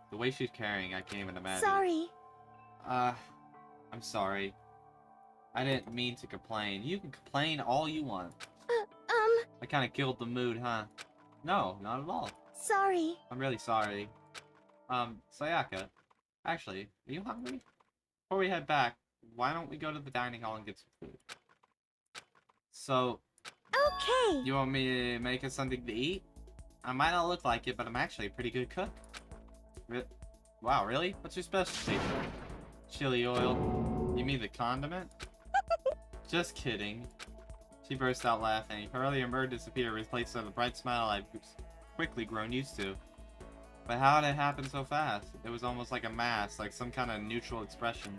The way she's carrying, I can't even imagine. Sorry. I'm sorry. I didn't mean to complain. You can complain all you want. I kind of killed the mood, huh? No, not at all. Sorry. I'm really sorry. Sayaka, actually, are you hungry? Before we head back, why don't we go to the dining hall and get some food? So, Okay. you want me to make us something to eat? I might not look like it, but I'm actually a pretty good cook. Wow, really? What's your specialty? Chili oil. You mean the condiment? Just kidding. She burst out laughing. Her earlier mirror disappeared, replaced by the bright smile I've quickly grown used to. But how did it happen so fast? It was almost like a mask, like some kind of neutral expression.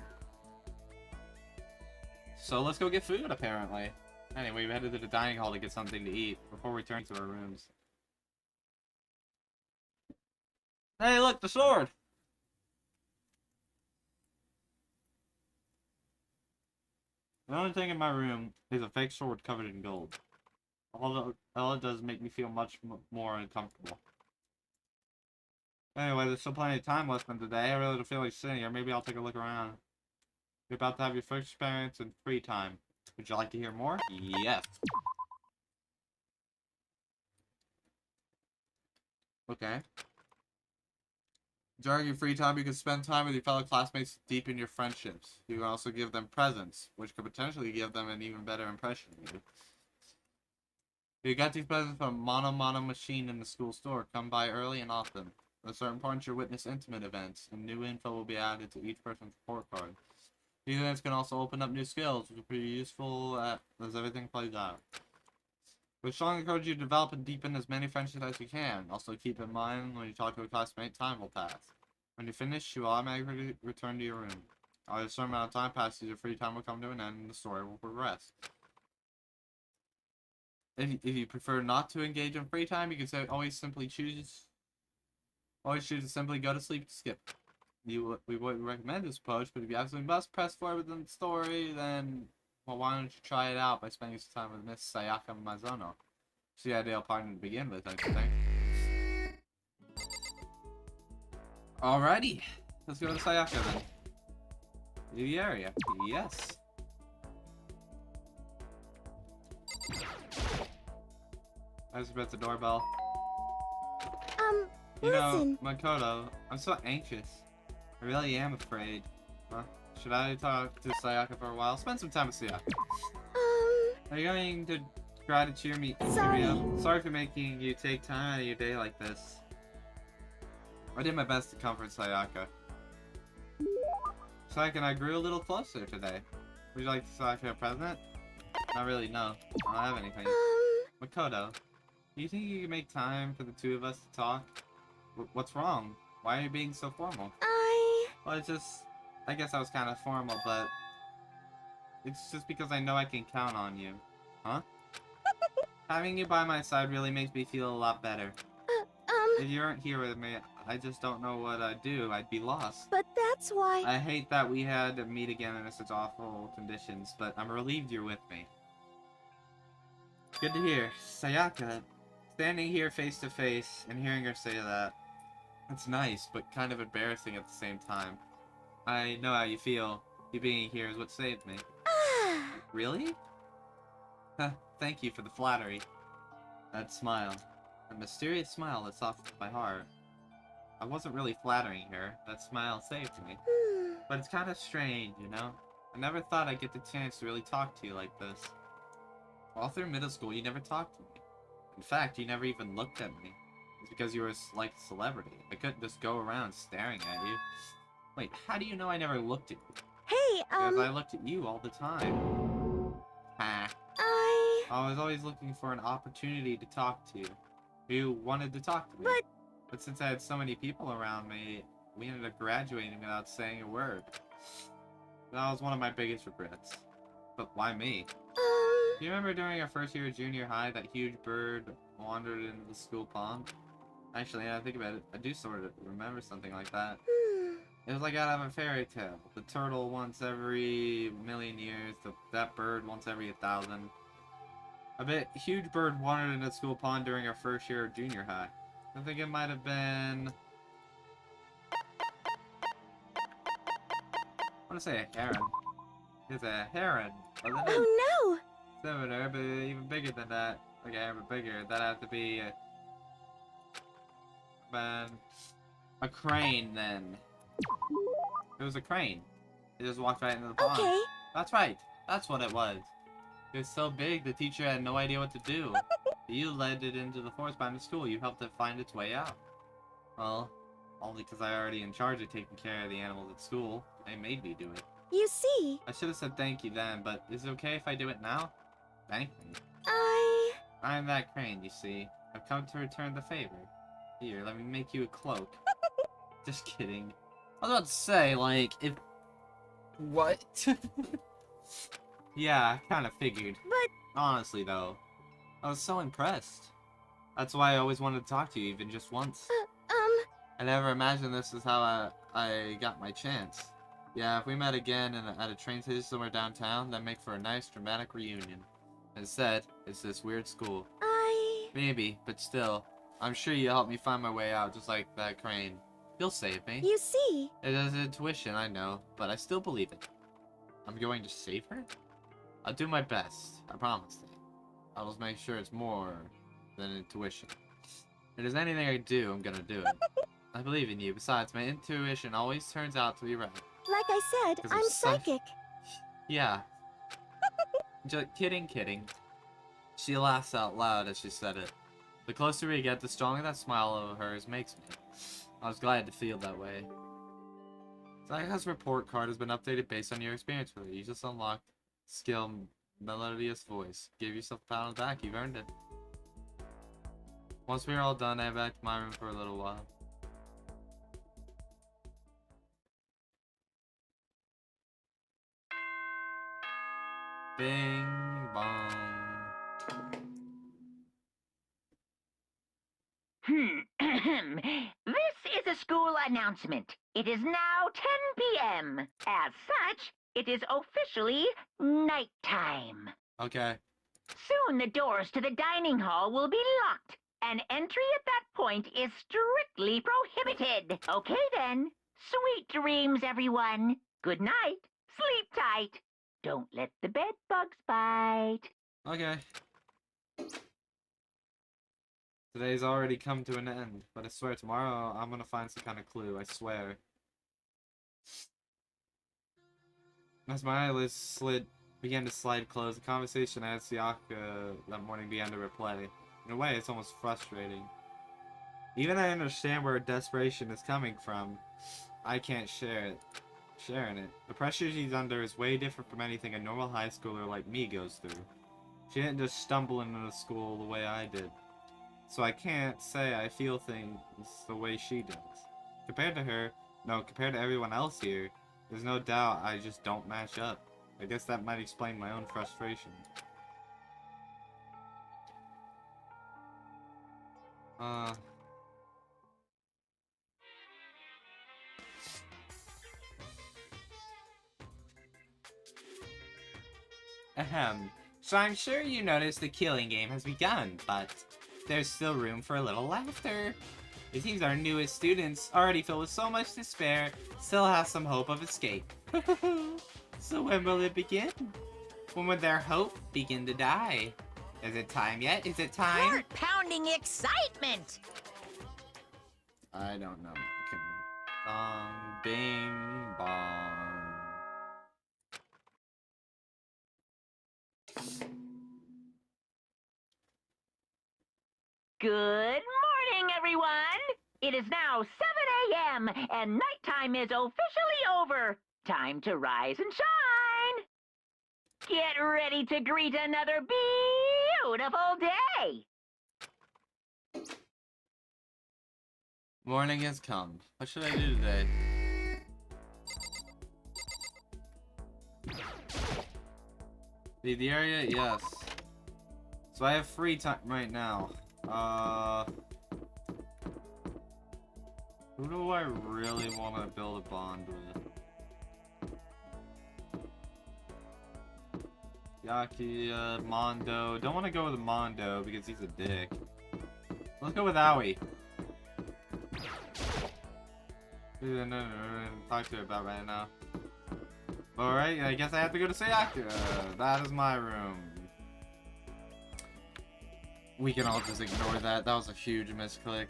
So let's go get food, apparently. Anyway, we headed to the dining hall to get something to eat before we returned to our rooms. Hey, look, the sword! The only thing in my room is a fake sword covered in gold. All it does make me feel much more uncomfortable. Anyway, there's still plenty of time left in today. I really don't feel like sitting here. Maybe I'll take a look around. You're about to have your first experience in free time. Would you like to hear more? Yes. Okay. During your free time, you can spend time with your fellow classmates to deepen your friendships. You can also give them presents, which could potentially give them an even better impression of you. You got these presents from Mono Machine in the school store. Come by early and often. At certain points, you'll witness intimate events, and new info will be added to each person's report card. These events can also open up new skills, which will be useful as everything plays out. We strongly encourage you to develop and deepen as many friendships as you can. Also keep in mind, when you talk to a classmate, time will pass. When you finish, you will automatically return to your room. After a certain amount of time passes, your free time will come to an end and the story will progress. If you prefer not to engage in free time, you can always choose to simply go to sleep to skip. We wouldn't recommend this approach, but if you absolutely must press forward within the story, then, well, why don't you try it out by spending some time with Miss Sayaka Mizuno? She's the ideal partner to begin with, I think. Alrighty, let's go to Sayaka then. To the area. Yes. I just pressed the doorbell. You know, Makoto, I'm so anxious. I really am afraid. Should I talk to Sayaka for a while? Spend some time with Sayaka. Are you going to try to cheer me up? Sorry for making you take time out of your day like this. I did my best to comfort Sayaka. Sayaka and I grew a little closer today. Would you like Sayaka a present? Not really, no. I don't have anything. Makoto, do you think you can make time for the two of us to talk? What's wrong? Why are you being so formal? Well, I guess I was kind of formal, but it's just because I know I can count on you. Huh? Having you by my side really makes me feel a lot better. If you aren't here with me, I just don't know what I'd do. I'd be lost. But that's why... I hate that we had to meet again in such awful conditions, but I'm relieved you're with me. Good to hear. Sayaka, standing here face to face and hearing her say that, it's nice, but kind of embarrassing at the same time. I know how you feel. You being here is what saved me. Really? Thank you for the flattery. That smile. A mysterious smile that softened my heart. I wasn't really flattering her. That smile saved me. But it's kind of strange, you know? I never thought I'd get the chance to really talk to you like this. All through middle school, you never talked to me. In fact, you never even looked at me. It's because you were like a celebrity. I couldn't just go around staring at you. Wait, how do you know I never looked at you? Hey, Because I looked at you all the time. I was always looking for an opportunity to talk to you. You wanted to talk to me. But since I had so many people around me, we ended up graduating without saying a word. That was one of my biggest regrets. But why me? Do you remember during our first year of junior high, that huge bird wandered into the school pond? Actually, now I think about it, I do sort of remember something like that. It was like out of a fairy tale. The turtle once every million years, that bird once every 1,000. A huge bird wandered into the school pond during our first year of junior high. I think it might have been... I want to say a heron. It's a heron, wasn't it? Oh no! Similar, but even bigger than that. Like a heron, but bigger. That'd have to be a crane then. It was a crane. It just walked right into the pond. That's right. That's what it was. It was so big, the teacher had no idea what to do. You led it into the forest behind the school. You helped it find its way out. Well, only because I already in charge of taking care of the animals at school. They made me do it. You see... I should have said thank you then, but is it okay if I do it now? Thank me. I'm that crane, you see. I've come to return the favor. Here, let me make you a cloak. Just kidding. I was about to say, like, if... What? Yeah, I kind of figured. But... Honestly, though, I was so impressed. That's why I always wanted to talk to you, even just once. I never imagined this is how I got my chance. Yeah, if we met again at a train station somewhere downtown, that'd make for a nice, dramatic reunion. Instead, it's this weird school. Maybe, but still, I'm sure you'll help me find my way out, just like that crane. You'll save me. You see... It is intuition, I know, but I still believe it. I'm going to save her? I'll do my best, I promise that. I'll just make sure it's more than intuition. If there's anything I do, I'm gonna do it. I believe in you. Besides, my intuition always turns out to be right. Like I said, I'm psychic. Yeah. Just kidding. She laughs out loud as she said it. The closer we get, the stronger that smile of hers makes me. I was glad to feel that way. Sayaka's report card has been updated based on your experience with her. You just unlocked skill melodious voice. Give yourself a pat on the back. You've earned it. Once we're all done, I head back to my room for a little while. Bing bong. This is a school announcement. It is now 10 p.m. As such, it is officially nighttime. Okay. Soon the doors to the dining hall will be locked, and entry at that point is strictly prohibited. Okay then. Sweet dreams, everyone. Good night. Sleep tight. Don't let the bed bugs bite. Okay. Today's already come to an end, but I swear tomorrow I'm gonna find some kind of clue, I swear. As my eyelids began to slide closed, the conversation I had with Sayaka that morning began to replay. In a way, it's almost frustrating. Even I understand where her desperation is coming from, I can't sharing it. The pressure she's under is way different from anything a normal high schooler like me goes through. She didn't just stumble into the school the way I did. So I can't say I feel things the way she does. Compared to everyone else here, there's no doubt I just don't match up. I guess that might explain my own frustration. So I'm sure you noticed the killing game has begun, but there's still room for a little laughter. It seems our newest students, already filled with so much despair, still have some hope of escape. So when will it begin? When will their hope begin to die? Is it time yet? Is it time? Heart-pounding excitement! I don't know. Bong, bing, bong. Good morning, everyone! It is now 7 a.m. and nighttime is officially over. Time to rise and shine! Get ready to greet another beautiful day! Morning has come. What should I do today? Leave the area? Yes. So I have free time right now. Who do I really want to build a bond with? Yaki, Mondo. Don't want to go with Mondo because he's a dick. Let's go with Aoi. No, talk to her about right now. Alright, I guess I have to go to Sayaka. That is my room. We can all just ignore that. That was a huge misclick.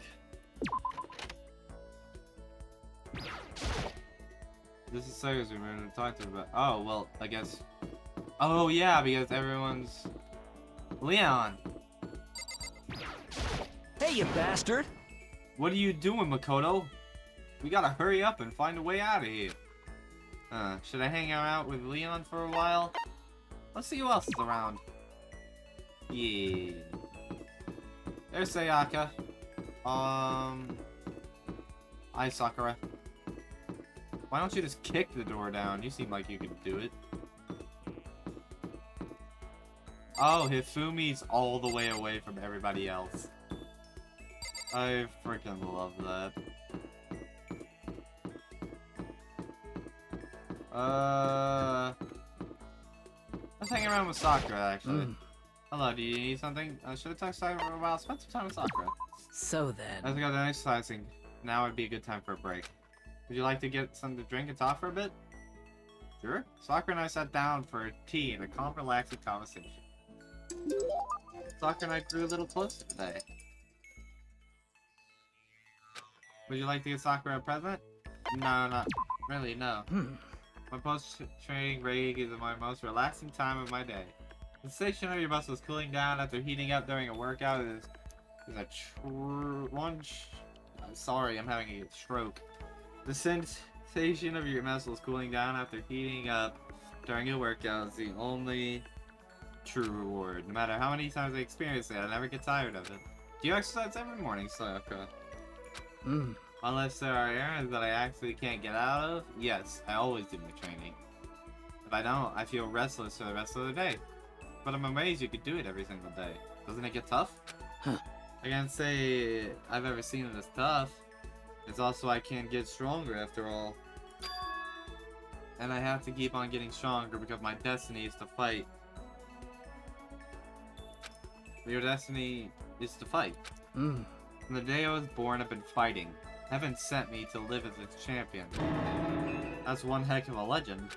This is Sayaka's room. We're gonna talk to her about. Oh, well, I guess. Oh, yeah, because everyone's. Leon! you bastard! What are you doing, Makoto? We gotta hurry up and find a way out of here. Should I hang out with Leon for a while? Let's see who else is around. Yeah. There's Sayaka. Hi, Sakura. Why don't you just kick the door down? You seem like you could do it. Oh, Hifumi's all the way away from everybody else. I freaking love that. Let's hang around with Sakura, actually. Hello, do you need something? Should I talk to Sakura for a while? Spend some time with Sakura. So then... Let's go to exercising. Now would be a good time for a break. Would you like to get something to drink and talk for a bit? Sure. Sakura and I sat down for tea and a calm, relaxing conversation. Sakura and I grew a little closer today. Would you like to get Sakura a present? No, not really, no. My post-training break is my most relaxing time of my day. The sensation of your muscles cooling down after heating up during a workout is a sorry, I'm having a stroke. The sensation of your muscles cooling down after heating up during a workout is the only true reward. No matter how many times I experience it, I never get tired of it. Do you exercise every morning, Sayaka? Unless there are errands that I actually can't get out of, yes, I always do my training. If I don't, I feel restless for the rest of the day. But I'm amazed you could do it every single day. Doesn't it get tough? I can't say I've ever seen it as tough. It's also I can't get stronger after all. And I have to keep on getting stronger because my destiny is to fight. Your destiny is to fight. From the day I was born, I've been fighting. Heaven sent me to live as its champion. That's one heck of a legend.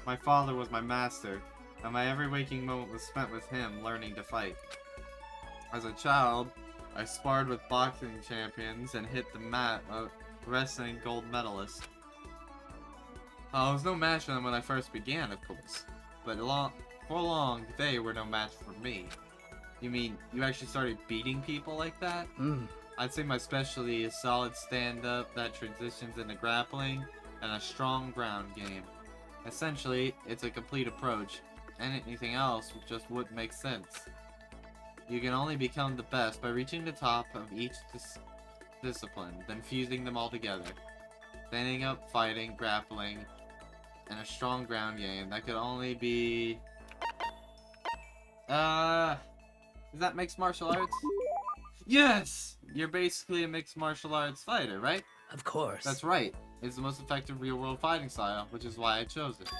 My father was my master, and my every waking moment was spent with him learning to fight. As a child, I sparred with boxing champions and hit the mat with wrestling gold medalists. I was no match for them when I first began, of course, but for long, they were no match for me. You mean, you actually started beating people like that? I'd say my specialty is solid stand-up that transitions into grappling and a strong ground game. Essentially, it's a complete approach. Anything else just wouldn't make sense. You can only become the best by reaching the top of each discipline, then fusing them all together. Standing up, fighting, grappling, and a strong ground game. That could only be... Is that mixed martial arts? Yes! You're basically a mixed martial arts fighter, right? Of course. That's right. It's the most effective real-world fighting style, which is why I chose it.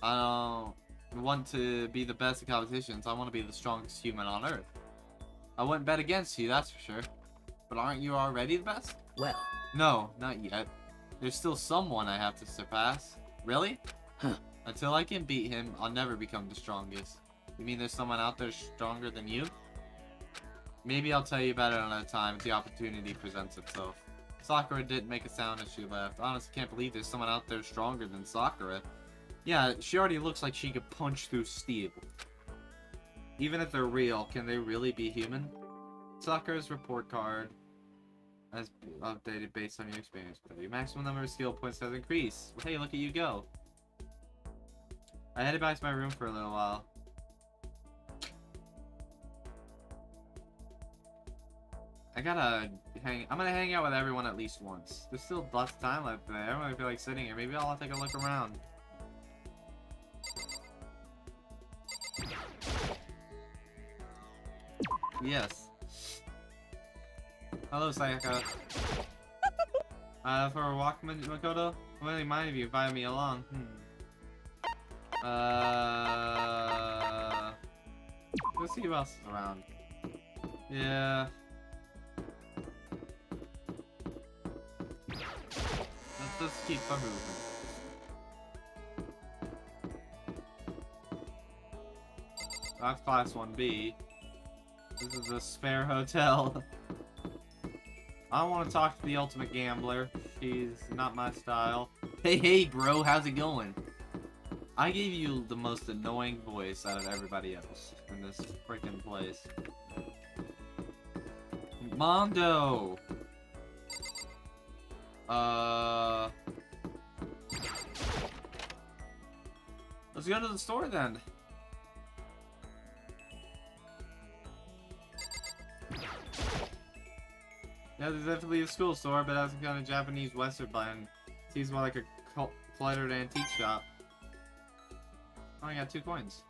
I don't want to be the best at competitions. I want to be the strongest human on Earth. I wouldn't bet against you, that's for sure. But aren't you already the best? Well. No, not yet. There's still someone I have to surpass. Really? Until I can beat him, I'll never become the strongest. You mean there's someone out there stronger than you? Maybe I'll tell you about it another time if the opportunity presents itself. Sakura didn't make a sound as she left. I honestly can't believe there's someone out there stronger than Sakura. Yeah, she already looks like she could punch through steel. Even if they're real, can they really be human? Sakura's report card has updated based on your experience. Your maximum number of skill points has increased. Hey, look at you go. I headed back to my room for a little while. I'm gonna hang out with everyone at least once. There's still lots of time left there. I don't really feel like sitting here. Maybe I'll take a look around. Yes. Hello, Sayaka. For a walk, Makoto? I really mind if you invite me along. Let's see who else is around. Yeah. Let's keep on moving. That's class 1B. This is the spare hotel. I don't want to talk to the ultimate gambler. She's not my style. Hey, bro, how's it going? I gave you the most annoying voice out of everybody else in this freaking place. Armando! Let's go to the store then. Yeah, there's definitely a school store, but it has some kind of Japanese Western blend. Seems more like a cluttered antique shop. Oh, I got 2 coins.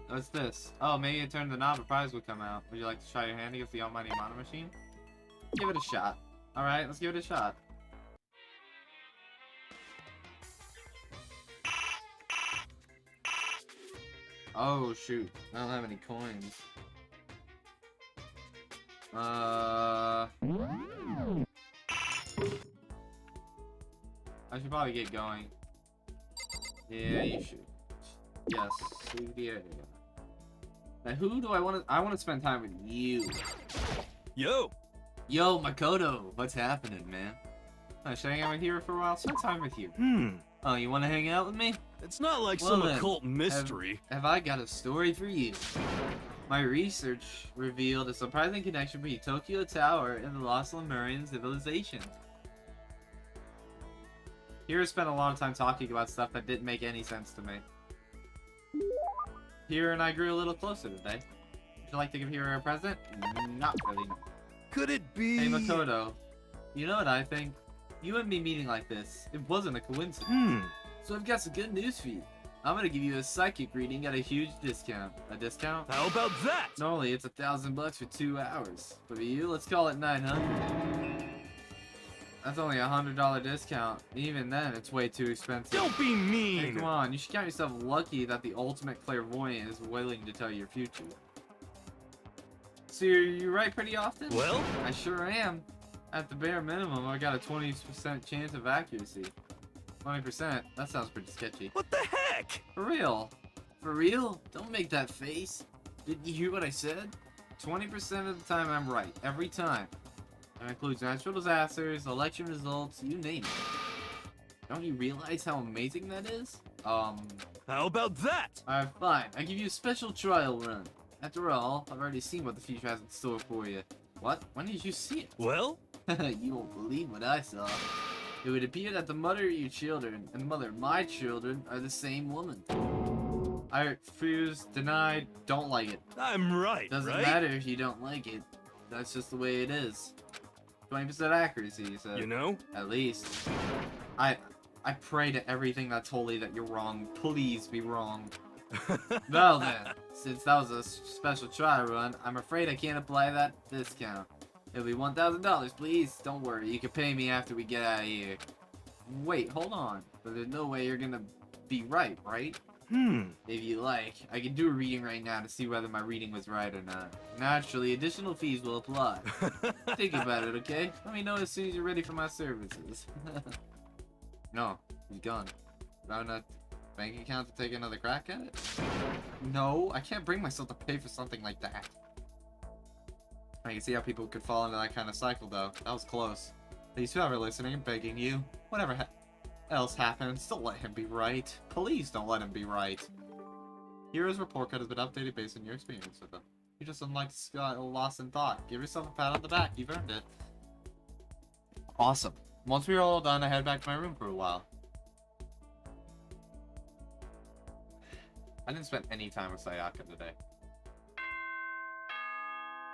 What's this? Oh, maybe it turned the knob, a prize would come out. Would you like to try your hand against the almighty mono machine? Give it a shot. Alright, let's give it a shot. Oh, shoot. I don't have any coins. I should probably get going. Yeah, you should. Yes, leave the area. Now, who do I want to... I want to spend time with you. Yo! Yo, Makoto! What's happening, man? Should I hang out with you for a while? Spend time with you. Oh, you want to hang out with me? It's not like Well some then, occult mystery. Have I got a story for you? My research revealed a surprising connection between Tokyo Tower and the lost Lemurian civilization. Hiro spent a lot of time talking about stuff that didn't make any sense to me. Hiro and I grew a little closer today. Would you like to give Hiro a present? Not really. Could it be... Hey Makoto, you know what I think? You and me meeting like this, it wasn't a coincidence. So I've got some good news for you. I'm gonna give you a psychic reading at a huge discount. A discount? How about that? Normally it's $1,000 for 2 hours. But for you, let's call it 900. That's only a $100 discount. Even then, it's way too expensive. Don't be mean! Hey, come on, you should count yourself lucky that the ultimate clairvoyant is willing to tell you your future. So you write pretty often? Well? I sure am. At the bare minimum, I got a 20% chance of accuracy. 20%? That sounds pretty sketchy. What the heck? For real? For real? Don't make that face. Didn't you hear what I said? 20% of the time I'm right. Every time. That includes natural disasters, election results, you name it. Don't you realize how amazing that is? How about that? Alright, fine. I give you a special trial run. After all, I've already seen what the future has in store for you. What? When did you see it? Well? You won't believe what I saw. It would appear that the mother of your children and the mother of my children are the same woman. I refuse, denied, don't like it. I'm right, Doesn't right? matter if you don't like it. That's just the way it is. 20% accuracy, so... You know? At least. I pray to everything that's holy that you're wrong. Please be wrong. Well then, since that was a special trial run, I'm afraid I can't apply that discount. It'll be $1,000, please. Don't worry, you can pay me after we get out of here. Wait, hold on. But there's no way you're gonna be right, right? If you like, I can do a reading right now to see whether my reading was right or not. Naturally, additional fees will apply. Think about it, okay? Let me know as soon as you're ready for my services. No, he's gone. Not enough bank account to take another crack at it? No, I can't bring myself to pay for something like that. I can see how people could fall into that kind of cycle, though. That was close. Please, whoever listening, I'm begging you. Whatever else happens, don't let him be right. Please don't let him be right. Hero's report card has been updated based on your experience with him. You just unlike lost in thought. Give yourself a pat on the back. You've earned it. Awesome. Once we are all done, I head back to my room for a while. I didn't spend any time with Sayaka today.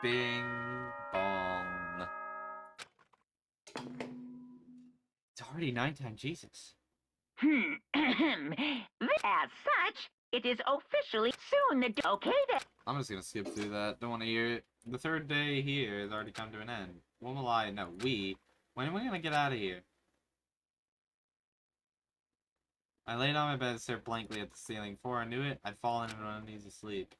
Bing bong. It's already nighttime, Jesus. As such, it is officially soon the okay then. I'm just gonna skip through that. Don't want to hear it. The third day here has already come to an end. When will I? No, we. When are we gonna get out of here? I laid on my bed and stared blankly at the ceiling. Before I knew it, I'd fallen into an uneasy sleep.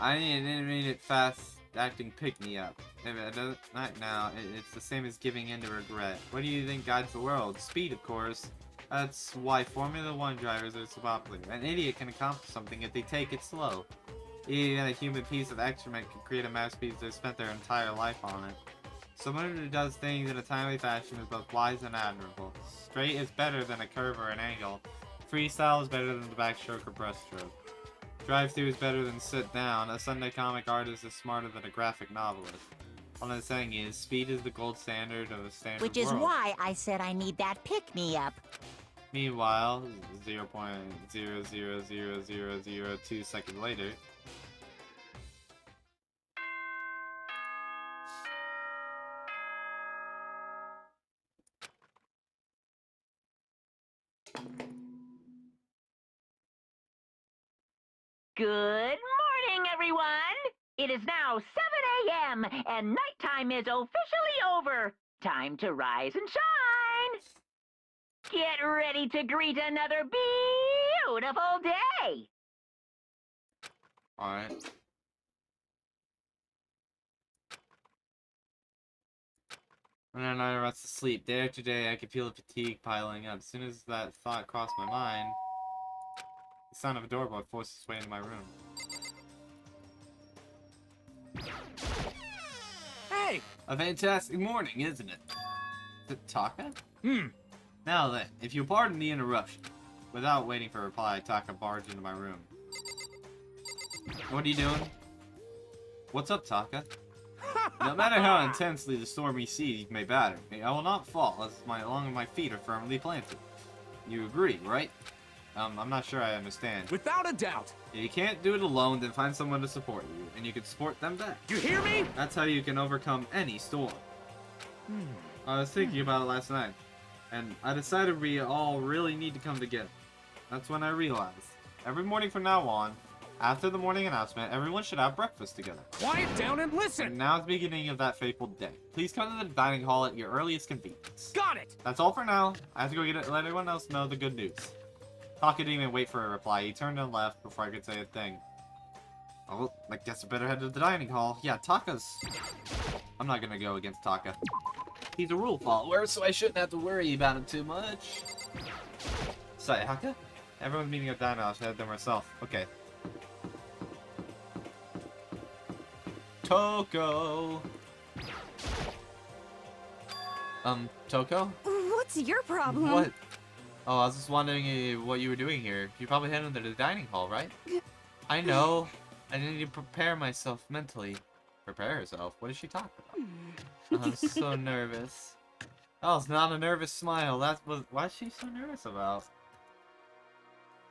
I need an intermediate fast-acting pick-me-up. If it doesn't, not now. It's the same as giving in to regret. What do you think guides the world? Speed, of course. That's why Formula 1 drivers are so popular. An idiot can accomplish something if they take it slow. Even a human piece of excrement can create a masterpiece they've spent their entire life on it. Someone who does things in a timely fashion is both wise and admirable. Straight is better than a curve or an angle. Freestyle is better than the backstroke or breaststroke. Drive-through is better than sit down. A Sunday comic artist is smarter than a graphic novelist. All I'm saying is, speed is the gold standard of a standard Which is world. why I said I need that pick-me-up. Meanwhile, 0.000002 seconds later, Good morning, everyone! It is now 7 a.m. and nighttime is officially over. Time to rise and shine! Get ready to greet another beautiful day! alright. When I rest to sleep, day after day, I could feel the fatigue piling up. As soon as that thought crossed my mind, the sound of a doorbell forced its way into my room. Hey! A fantastic morning, isn't it? Is it Taka? Now then, if you'll pardon the interruption. Without waiting for a reply, Taka barged into my room. What are you doing? What's up, Taka? No matter how intensely the stormy seas may batter me, I will not fall as long as my feet are firmly planted. You agree, right? I'm not sure I understand. Without a doubt. If you can't do it alone, then find someone to support you, and you can support them back. You hear me? That's how you can overcome any storm. I was thinking about it last night, and I decided we all really need to come together. That's when I realized, every morning from now on, after the morning announcement, everyone should have breakfast together. Quiet down and listen! And now is the beginning of that fateful day. Please come to the dining hall at your earliest convenience. Got it! That's all for now. I have to go let everyone else know the good news. Taka didn't even wait for a reply. He turned and left before I could say a thing. Oh, I guess I better head to the dining hall. Yeah, Taka's... I'm not gonna go against Taka. He's a rule follower, so I shouldn't have to worry about him too much. Sayaka? Everyone's meeting at the dining hall. I should head there myself. Okay. Toko! Toko? What's your problem? What? Oh, I was just wondering what you were doing here. You probably headed to the dining hall, right? I know. I need to prepare myself mentally. Prepare herself? What is she talking about? I'm so nervous. Oh, it's not a nervous smile. Why is she so nervous about?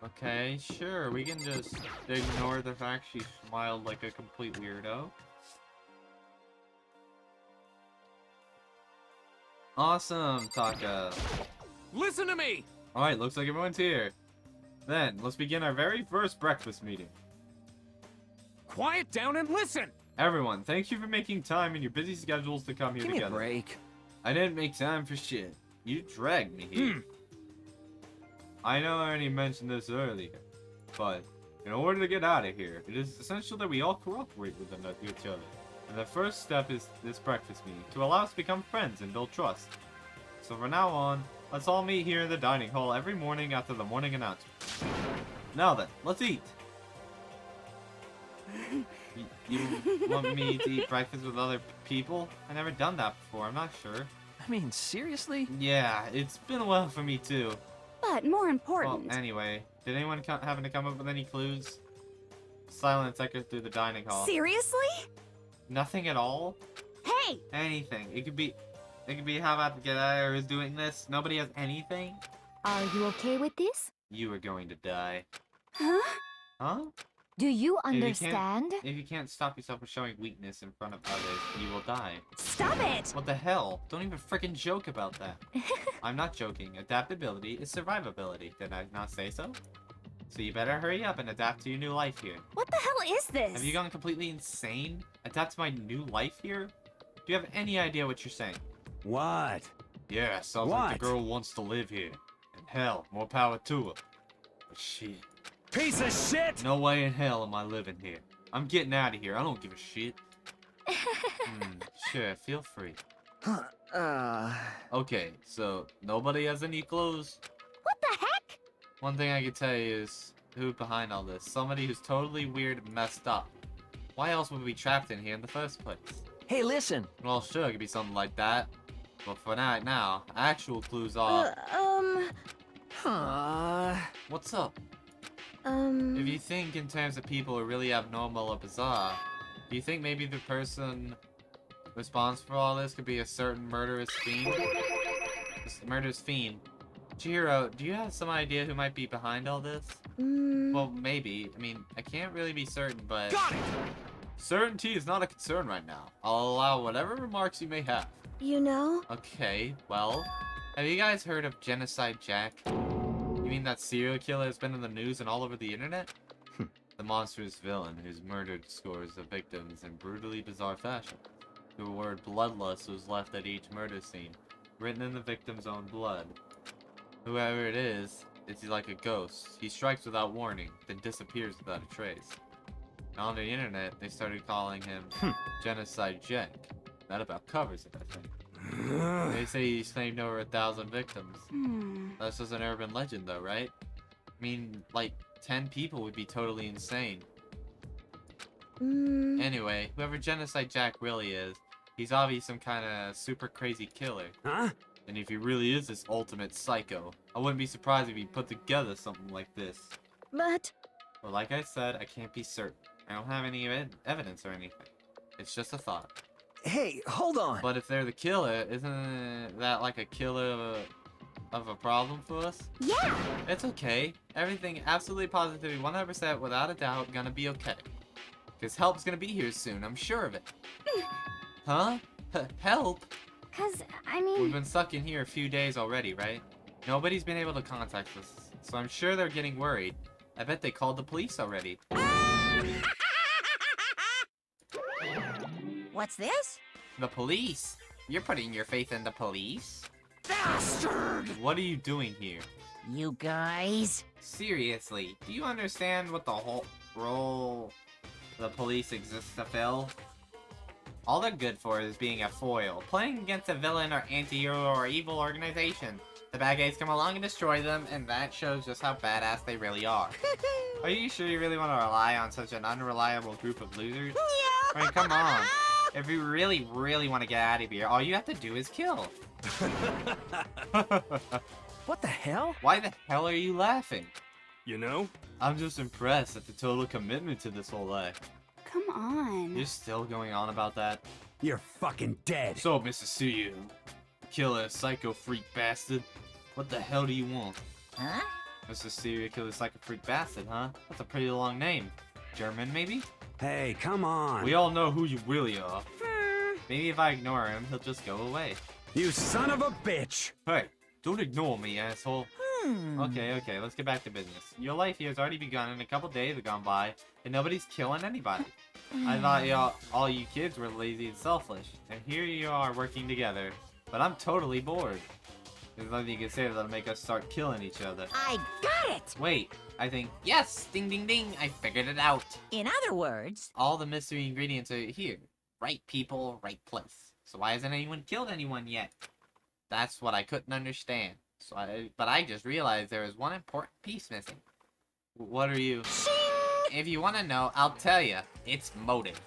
Okay, sure. We can just ignore the fact she smiled like a complete weirdo. Awesome, Taka. Listen to me! Alright, looks like everyone's here. Then, let's begin our very first breakfast meeting. Quiet down and listen! Everyone, thank you for making time in your busy schedules to come here Give together. me a break. I didn't make time for shit. You dragged me here. I know I already mentioned this earlier, but in order to get out of here, it is essential that we all cooperate with each other. And the first step is this breakfast meeting, to allow us to become friends and build trust. So from now on, let's all meet here in the dining hall every morning after the morning announcement. Now then, let's eat! You want me to eat breakfast with other people? I've never done that before, I'm not sure. I mean, seriously? Yeah, it's been a while for me too. But more important. Well, anyway, did anyone happen to come up with any clues? Silence echoed through the dining hall. Seriously? Nothing at all? Hey! Anything. It could be how about to get out or is doing this. Nobody has anything? Are you okay with this? You are going to die. Huh? Huh? Do you understand? If you can't stop yourself from showing weakness in front of others, you will die. Stop it! What the hell? Don't even frickin' joke about that. I'm not joking. Adaptability is survivability. Did I not say so? So you better hurry up and adapt to your new life here. What the hell is this? Have you gone completely insane? Adapt to my new life here? Do you have any idea what you're saying? What? Yeah, sounds like the girl wants to live here. And hell, more power to her. But shit. Piece of shit! No way in hell am I living here. I'm getting out of here. I don't give a shit. Sure, feel free. Okay, so nobody has any clothes? What the heck? One thing I can tell you is who's behind all this. Somebody who's totally weird and messed up. Why else would we be trapped in here in the first place? Hey, listen. Well, sure, it could be something like that. But for now, actual clues are... What's up? If you think in terms of people who are really abnormal or bizarre, do you think maybe the person responsible for all this could be a certain murderous fiend? This murderous fiend. Chihiro, do you have some idea who might be behind all this? Well, maybe. I mean, I can't really be certain, but... Got it! Certainty is not a concern right now. I'll allow whatever remarks you may have. You know? Okay, well... Have you guys heard of Genocide Jack? You mean that serial killer has been in the news and all over the internet? The monstrous villain who's murdered scores of victims in brutally bizarre fashion. The word bloodlust was left at each murder scene, written in the victim's own blood. Whoever it is like a ghost. He strikes without warning, then disappears without a trace. And on the internet, they started calling him Genocide Jack. That about covers it, I think. They say he's claimed over 1,000 victims. That's just an urban legend, though, right? I mean, like, 10 people would be totally insane. Anyway, whoever Genocide Jack really is, he's obviously some kind of super crazy killer. Huh? And if he really is this ultimate psycho, I wouldn't be surprised if he put together something like this. But... Well, like I said, I can't be certain. I don't have any evidence or anything. It's just a thought. Hey, hold on. But if they're the killer, isn't that like a killer of a problem for us? Yeah! It's okay. Everything absolutely positively 100% without a doubt gonna be okay. Because help's gonna be here soon, I'm sure of it. Huh? Help? Cause, I mean... We've been stuck in here a few days already, right? Nobody's been able to contact us, so I'm sure they're getting worried. I bet they called the police already. What's this? The police? You're putting your faith in the police? Bastard! What are you doing here? You guys? Seriously, do you understand what the whole role the police exists to fill? All they're good for is being a foil, playing against a villain or anti-hero or evil organization. The bad guys come along and destroy them, and that shows just how badass they really are. Are you sure you really want to rely on such an unreliable group of losers? I mean, come on. If you really, really want to get out of here, all you have to do is kill. What the hell? Why the hell are you laughing? You know? I'm just impressed at the total commitment to this whole life. Come on. You're still going on about that? You're fucking dead. So, Mrs. Suyu, killer, psycho freak bastard, what the hell do you want? Huh? Mr. Serial Killer Psycho Freak Bastard, huh? That's a pretty long name. German, maybe? Hey, come on. We all know who you really are. Maybe if I ignore him, he'll just go away. You son of a bitch! Hey, don't ignore me, asshole. Okay, let's get back to business. Your life here has already begun and a couple days have gone by, and nobody's killing anybody. I thought all you kids were lazy and selfish, and here you are working together, but I'm totally bored. There's nothing you can say that'll make us start killing each other. I got it! Wait, I think, yes! Ding ding ding, I figured it out! In other words... All the mystery ingredients are here. Right people, right place. So why hasn't anyone killed anyone yet? That's what I couldn't understand. But I just realized there is one important piece missing. What are you? Shing! If you want to know, I'll tell you. It's motive.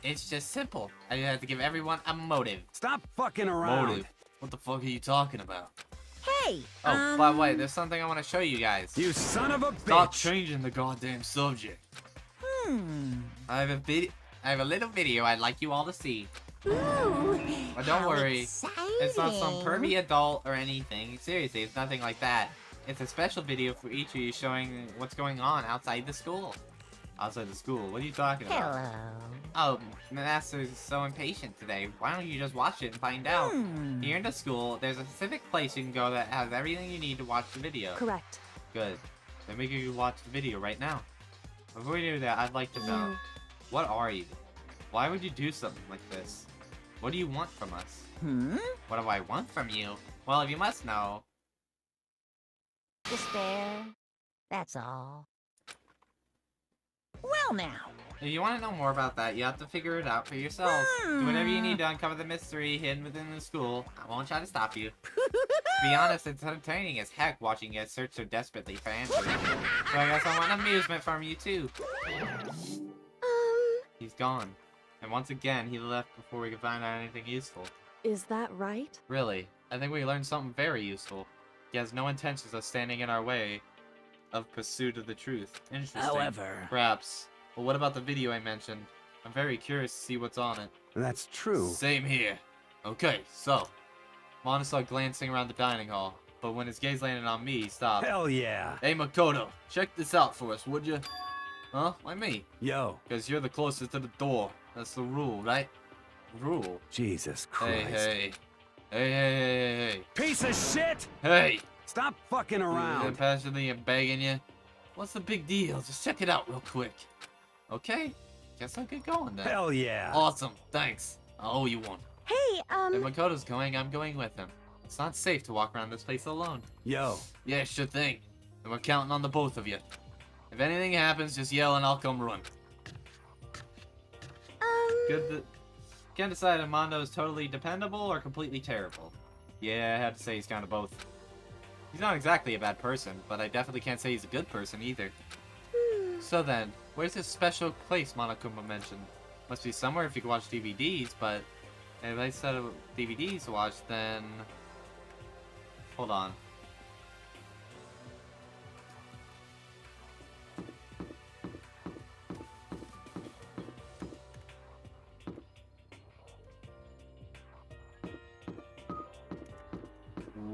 It's just simple. I have to give everyone a motive. Stop fucking around. Motive? What the fuck are you talking about? Hey, Oh, by the way, there's something I want to show you guys. You son of a Stop bitch! changing the goddamn subject. I have a little video I'd like you all to see. Ooh, But don't worry, exciting. it's not some pervy adult or anything. Seriously, it's nothing like that. It's a special video for each of you showing what's going on outside the school. Outside the school? What are you talking about? Hello. Oh, Master's so impatient today. Why don't you just watch it and find out? Here in the school, there's a specific place you can go that has everything you need to watch the video. Correct. Good. Then we can watch the video right now. Before we do that, I'd like to know, what are you? Why would you do something like this? What do you want from us? What do I want from you? Well, if you must know... Despair. That's all. Well now. If you want to know more about that, you have to figure it out for yourselves. Do whatever you need to uncover the mystery hidden within the school. I won't try to stop you. To be honest, it's entertaining as heck watching you search so desperately for answers. So I guess I want amusement from you too. gone. And once again, he left before we could find out anything useful. Is that right? Really, I think we learned something very useful. He has no intentions of standing in our way of pursuit of the truth. Interesting. However... Perhaps. But what about the video I mentioned? I'm very curious to see what's on it. That's true. Same here. Okay, so. Mono saw glancing around the dining hall, but when his gaze landed on me, he stopped. Hell yeah. Hey, Makoto, check this out for us, would you? Huh? Why me? Yo. Because you're the closest to the door. That's the rule, right? Rule. Jesus Christ. Hey. Hey. Piece of shit! Hey! Stop fucking around. Passionately and begging you. What's the big deal? Just check it out real quick. Okay? Guess I'll get going then. Hell yeah. Awesome. Thanks. I owe you one. Hey, If Makoto's going, I'm going with him. It's not safe to walk around this place alone. Yo. Yeah, sure thing. And we're counting on the both of you. If anything happens, just yell and I'll come run. Good. Can't decide if Mondo is totally dependable or completely terrible. Yeah, I have to say he's kind of both. He's not exactly a bad person, but I definitely can't say he's a good person either. So then, where's this special place Monokuma mentioned? Must be somewhere if you can watch DVDs, but if I said DVDs to watch, then... Hold on.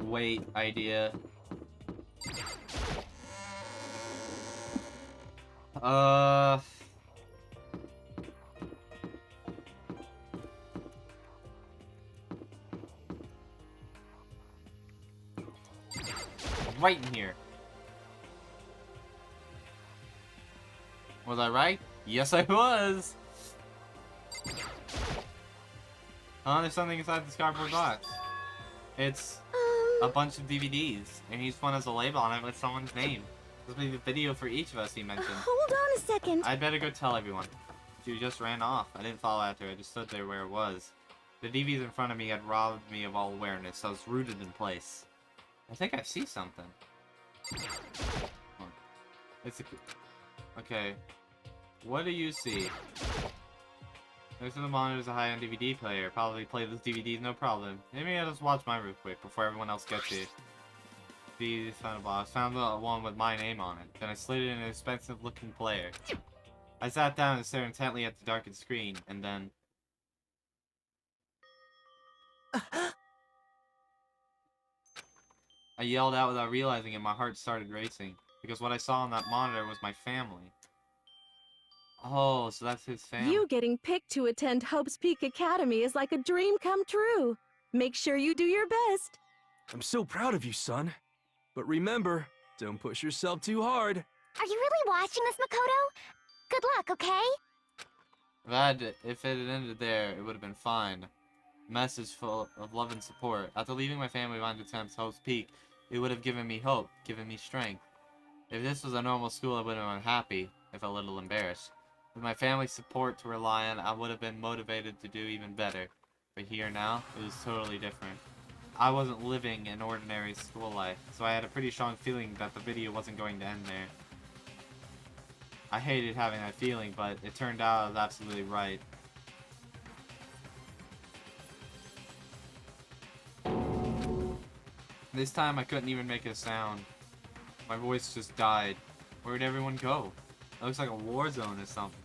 Wait, idea. Right in here. Was I right? Yes, I was! There's something inside this cardboard box. It's a bunch of DVDs, and each one has a label on it with someone's name. This will be the video for each of us, he mentioned. Hold on a second. I'd better go tell everyone. She just ran off. I didn't follow after her. I just stood there where it was. The DVDs in front of me had robbed me of all awareness. I was rooted in place. I think I see something. It's a... Okay. What do you see? Next to the monitor is a high-end DVD player. Probably play those DVDs no problem. Maybe I'll just watch mine real quick before everyone else gets here. DVDs found a box. Found the one with my name on it. Then I slid it in an expensive-looking player. I sat down and stared intently at the darkened screen, and then... I yelled out without realizing it. My heart started racing. Because what I saw on that monitor was my family. Oh, so that's his family. You getting picked to attend Hope's Peak Academy is like a dream come true. Make sure you do your best. I'm so proud of you, son. But remember, don't push yourself too hard. Are you really watching this, Makoto? Good luck, okay? If it had ended there, it would have been fine. Message full of love and support. After leaving my family behind to attempt Hope's Peak, it would have given me hope, given me strength. If this was a normal school, I would have been unhappy, if a little embarrassed. With my family's support to rely on, I would have been motivated to do even better. But here now, it was totally different. I wasn't living an ordinary school life, so I had a pretty strong feeling that the video wasn't going to end there. I hated having that feeling, but it turned out I was absolutely right. This time I couldn't even make a sound. My voice just died. Where'd everyone go? It looks like a war zone or something.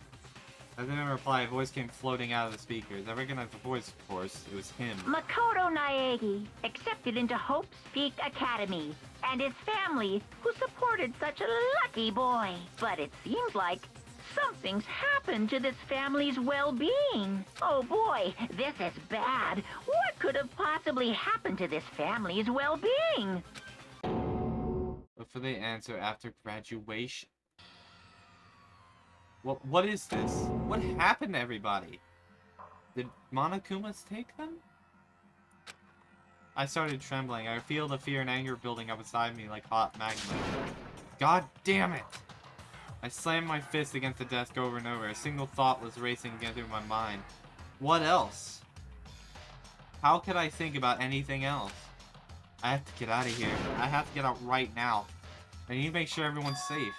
I didn't reply. A voice came floating out of the speakers. I recognized the voice, of course. It was him. Makoto Naegi, accepted into Hope's Peak Academy, and his family, who supported such a lucky boy. But it seems like something's happened to this family's well-being. Oh boy, this is bad. What could have possibly happened to this family's well-being? Look for the answer after graduation. What is this? What happened to everybody? Did Monokumas take them? I started trembling. I could feel the fear and anger building up inside me like hot magma. God damn it! I slammed my fist against the desk over and over. A single thought was racing again through my mind. What else? How could I think about anything else? I have to get out of here. I have to get out right now. I need to make sure everyone's safe.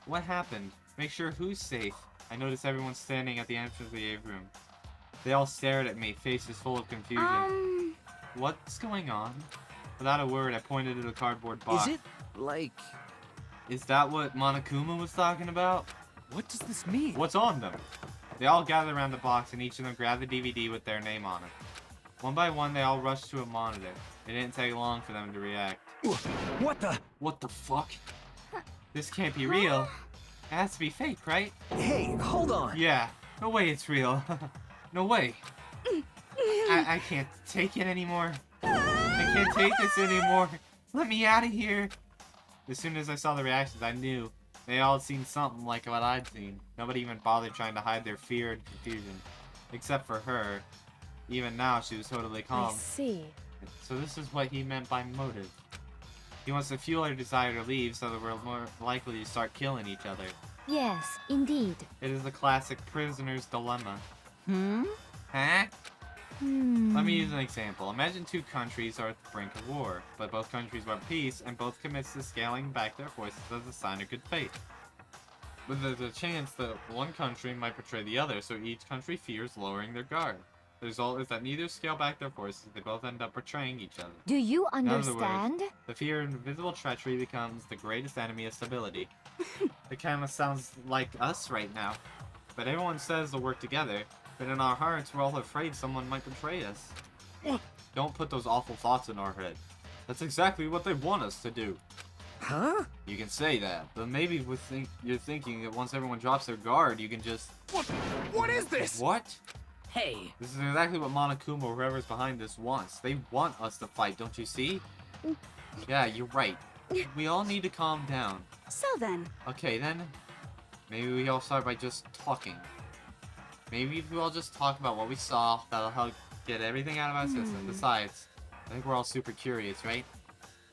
What happened? Make sure who's safe? I noticed everyone standing at the entrance of the aid room. They all stared at me, faces full of confusion. What's going on? Without a word, I pointed to the cardboard box. Is it, like... Is that what Monokuma was talking about? What does this mean? What's on them? They all gathered around the box and each of them grabbed the DVD with their name on it. One by one, they all rushed to a monitor. It didn't take long for them to react. What the? What the fuck? This can't be real. It has to be fake, right? Hey, hold on. Yeah. No way it's real. No way. I can't take it anymore. I can't take this anymore. Let me out of here. As soon as I saw the reactions, I knew. They all seen something like what I'd seen. Nobody even bothered trying to hide their fear and confusion. Except for her. Even now, she was totally calm. I see. So this is what he meant by motive. He wants to fuel our desire to leave so that we're more likely to start killing each other. Yes, indeed. It is the classic prisoner's dilemma. Hmm? Huh? Let me use an example. Imagine two countries are at the brink of war, but both countries want peace and both commits to scaling back their forces as a sign of good faith. But there's a chance that one country might betray the other, so each country fears lowering their guard. The result is that neither scale back their forces, they both end up betraying each other. Do you In other understand? words, the fear of invisible treachery becomes the greatest enemy of stability. It kind of sounds like us right now. But everyone says they'll work together, but in our hearts we're all afraid someone might betray us. Don't put those awful thoughts in our head. That's exactly what they want us to do. Huh? You can say that, but maybe you're thinking that once everyone drops their guard, you can just... What is this? What? Hey, This is exactly what Monokuma or whoever's behind this wants. They want us to fight, don't you see? Yeah, you're right. We all need to calm down. So then, Okay, then. Maybe we all start by just talking. Maybe if we all just talk about what we saw, that'll help get everything out of our system. Besides, I think we're all super curious, right?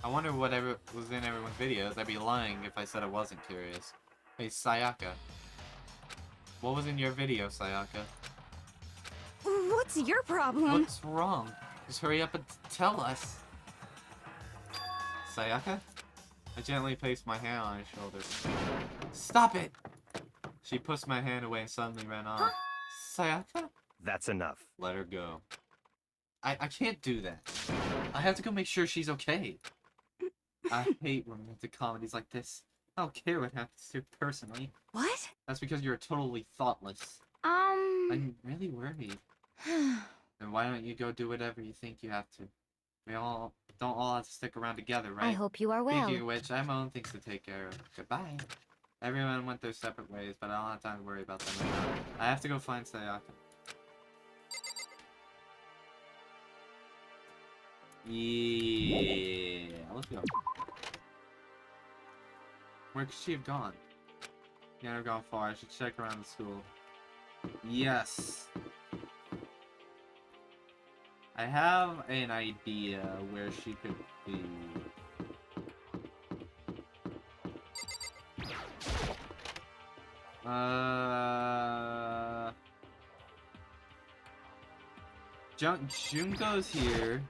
I wonder whatever was in everyone's videos. I'd be lying if I said I wasn't curious. Hey, Sayaka. What was in your video, Sayaka? what's your problem? What's wrong? Just hurry up and tell us. Sayaka? I gently placed my hand on his shoulder. Stop it! She pushed my hand away and suddenly ran off. Sayaka? That's enough. Let her go. I can't do that. I have to go make sure she's okay. I hate romantic comedies like this. I don't care what happens to you personally. What? That's because you're totally thoughtless. I'm really worried. Then why don't you go do whatever you think you have to? We all don't all have to stick around together, right? I hope you are well. Speaking of which, I have my own things to take care of. Goodbye. Everyone went their separate ways, but I don't have time to worry about them right now. I have to go find Sayaka. Yeah, let's go. Where could she have gone? Can't have gone far. I should check around the school. Yes. I have an idea where she could be. Junko's here.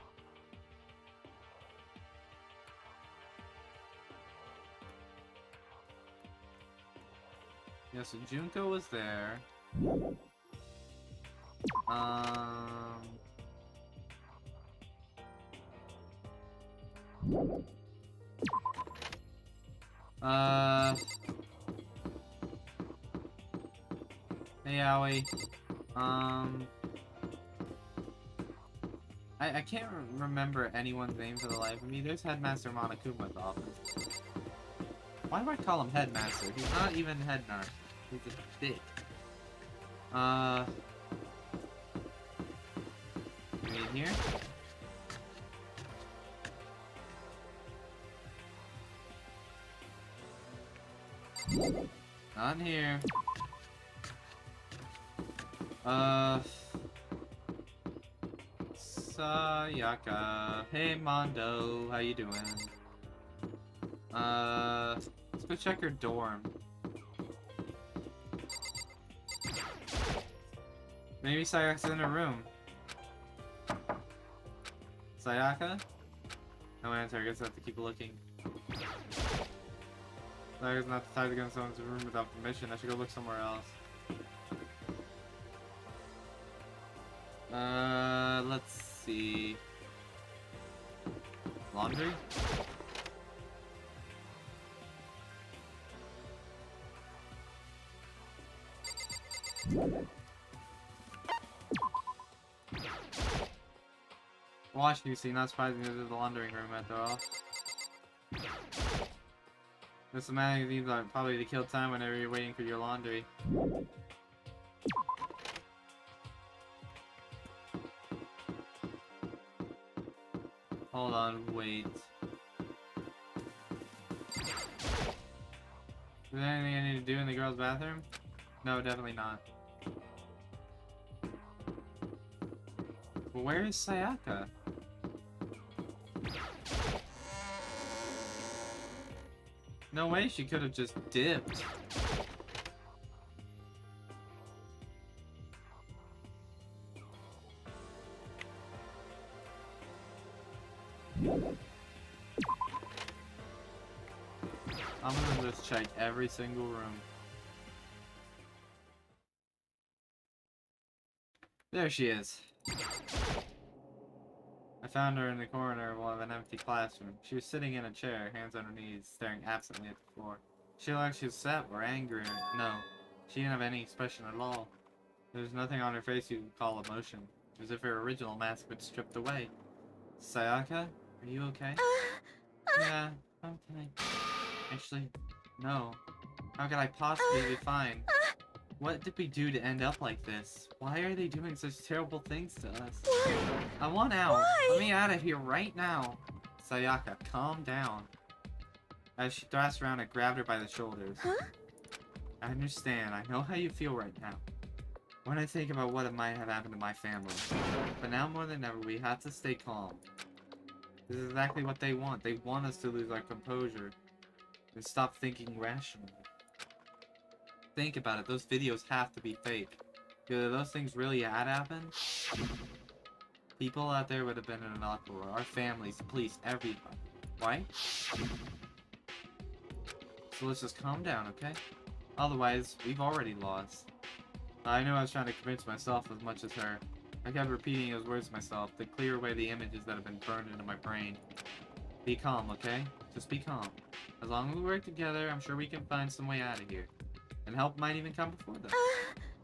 Yeah, so Junko was there. Hey, Aoi. I can't remember anyone's name for the life of me. There's Headmaster Monokuma's office. Why do I call him Headmaster? He's not even Headmaster. He's a dick. You in here? Not in here. Sayaka. Hey, Mondo. How you doing? Let's go check her dorm. Maybe Sayaka's in her room. Sayaka? No answer. I guess I have to keep looking. Sayaka's not the type to go in someone's room without permission. I should go look somewhere else. Let's see. Laundry? Watch, you see, not surprising, this is the laundering room after all. This magazines are probably to kill time whenever you're waiting for your laundry. Hold on, wait. Is there anything I need to do in the girls' bathroom? No, definitely not. Well, where is Sayaka? No way she could have just dipped. I'm gonna just check every single room. There she is. I found her in the corner of an empty classroom. She was sitting in a chair, hands on her knees, staring absently at the floor. She looked like she was sad or angry. No, she didn't have any expression at all. There was nothing on her face you could call emotion. It was as if her original mask had been stripped away. Sayaka, are you okay? Yeah, okay. Actually, no. How could I possibly be fine? What did we do to end up like this? Why are they doing such terrible things to us? I want out. Why? Let me out of here right now. Sayaka, calm down. As she thrust around and grabbed her by the shoulders. Huh? I understand. I know how you feel right now. When I think about what might have happened to my family. But now more than ever, we have to stay calm. This is exactly what they want. They want us to lose our composure. And stop thinking rationally. Think about it, those videos have to be fake. Because if those things really had happened, people out there would have been in an uproar. Our families, the police, everybody. Why? So let's just calm down, okay? Otherwise, we've already lost. I knew I was trying to convince myself as much as her. I kept repeating those words to myself to clear away the images that have been burned into my brain. Be calm, okay? Just be calm. As long as we work together, I'm sure we can find some way out of here. And help might even come before them.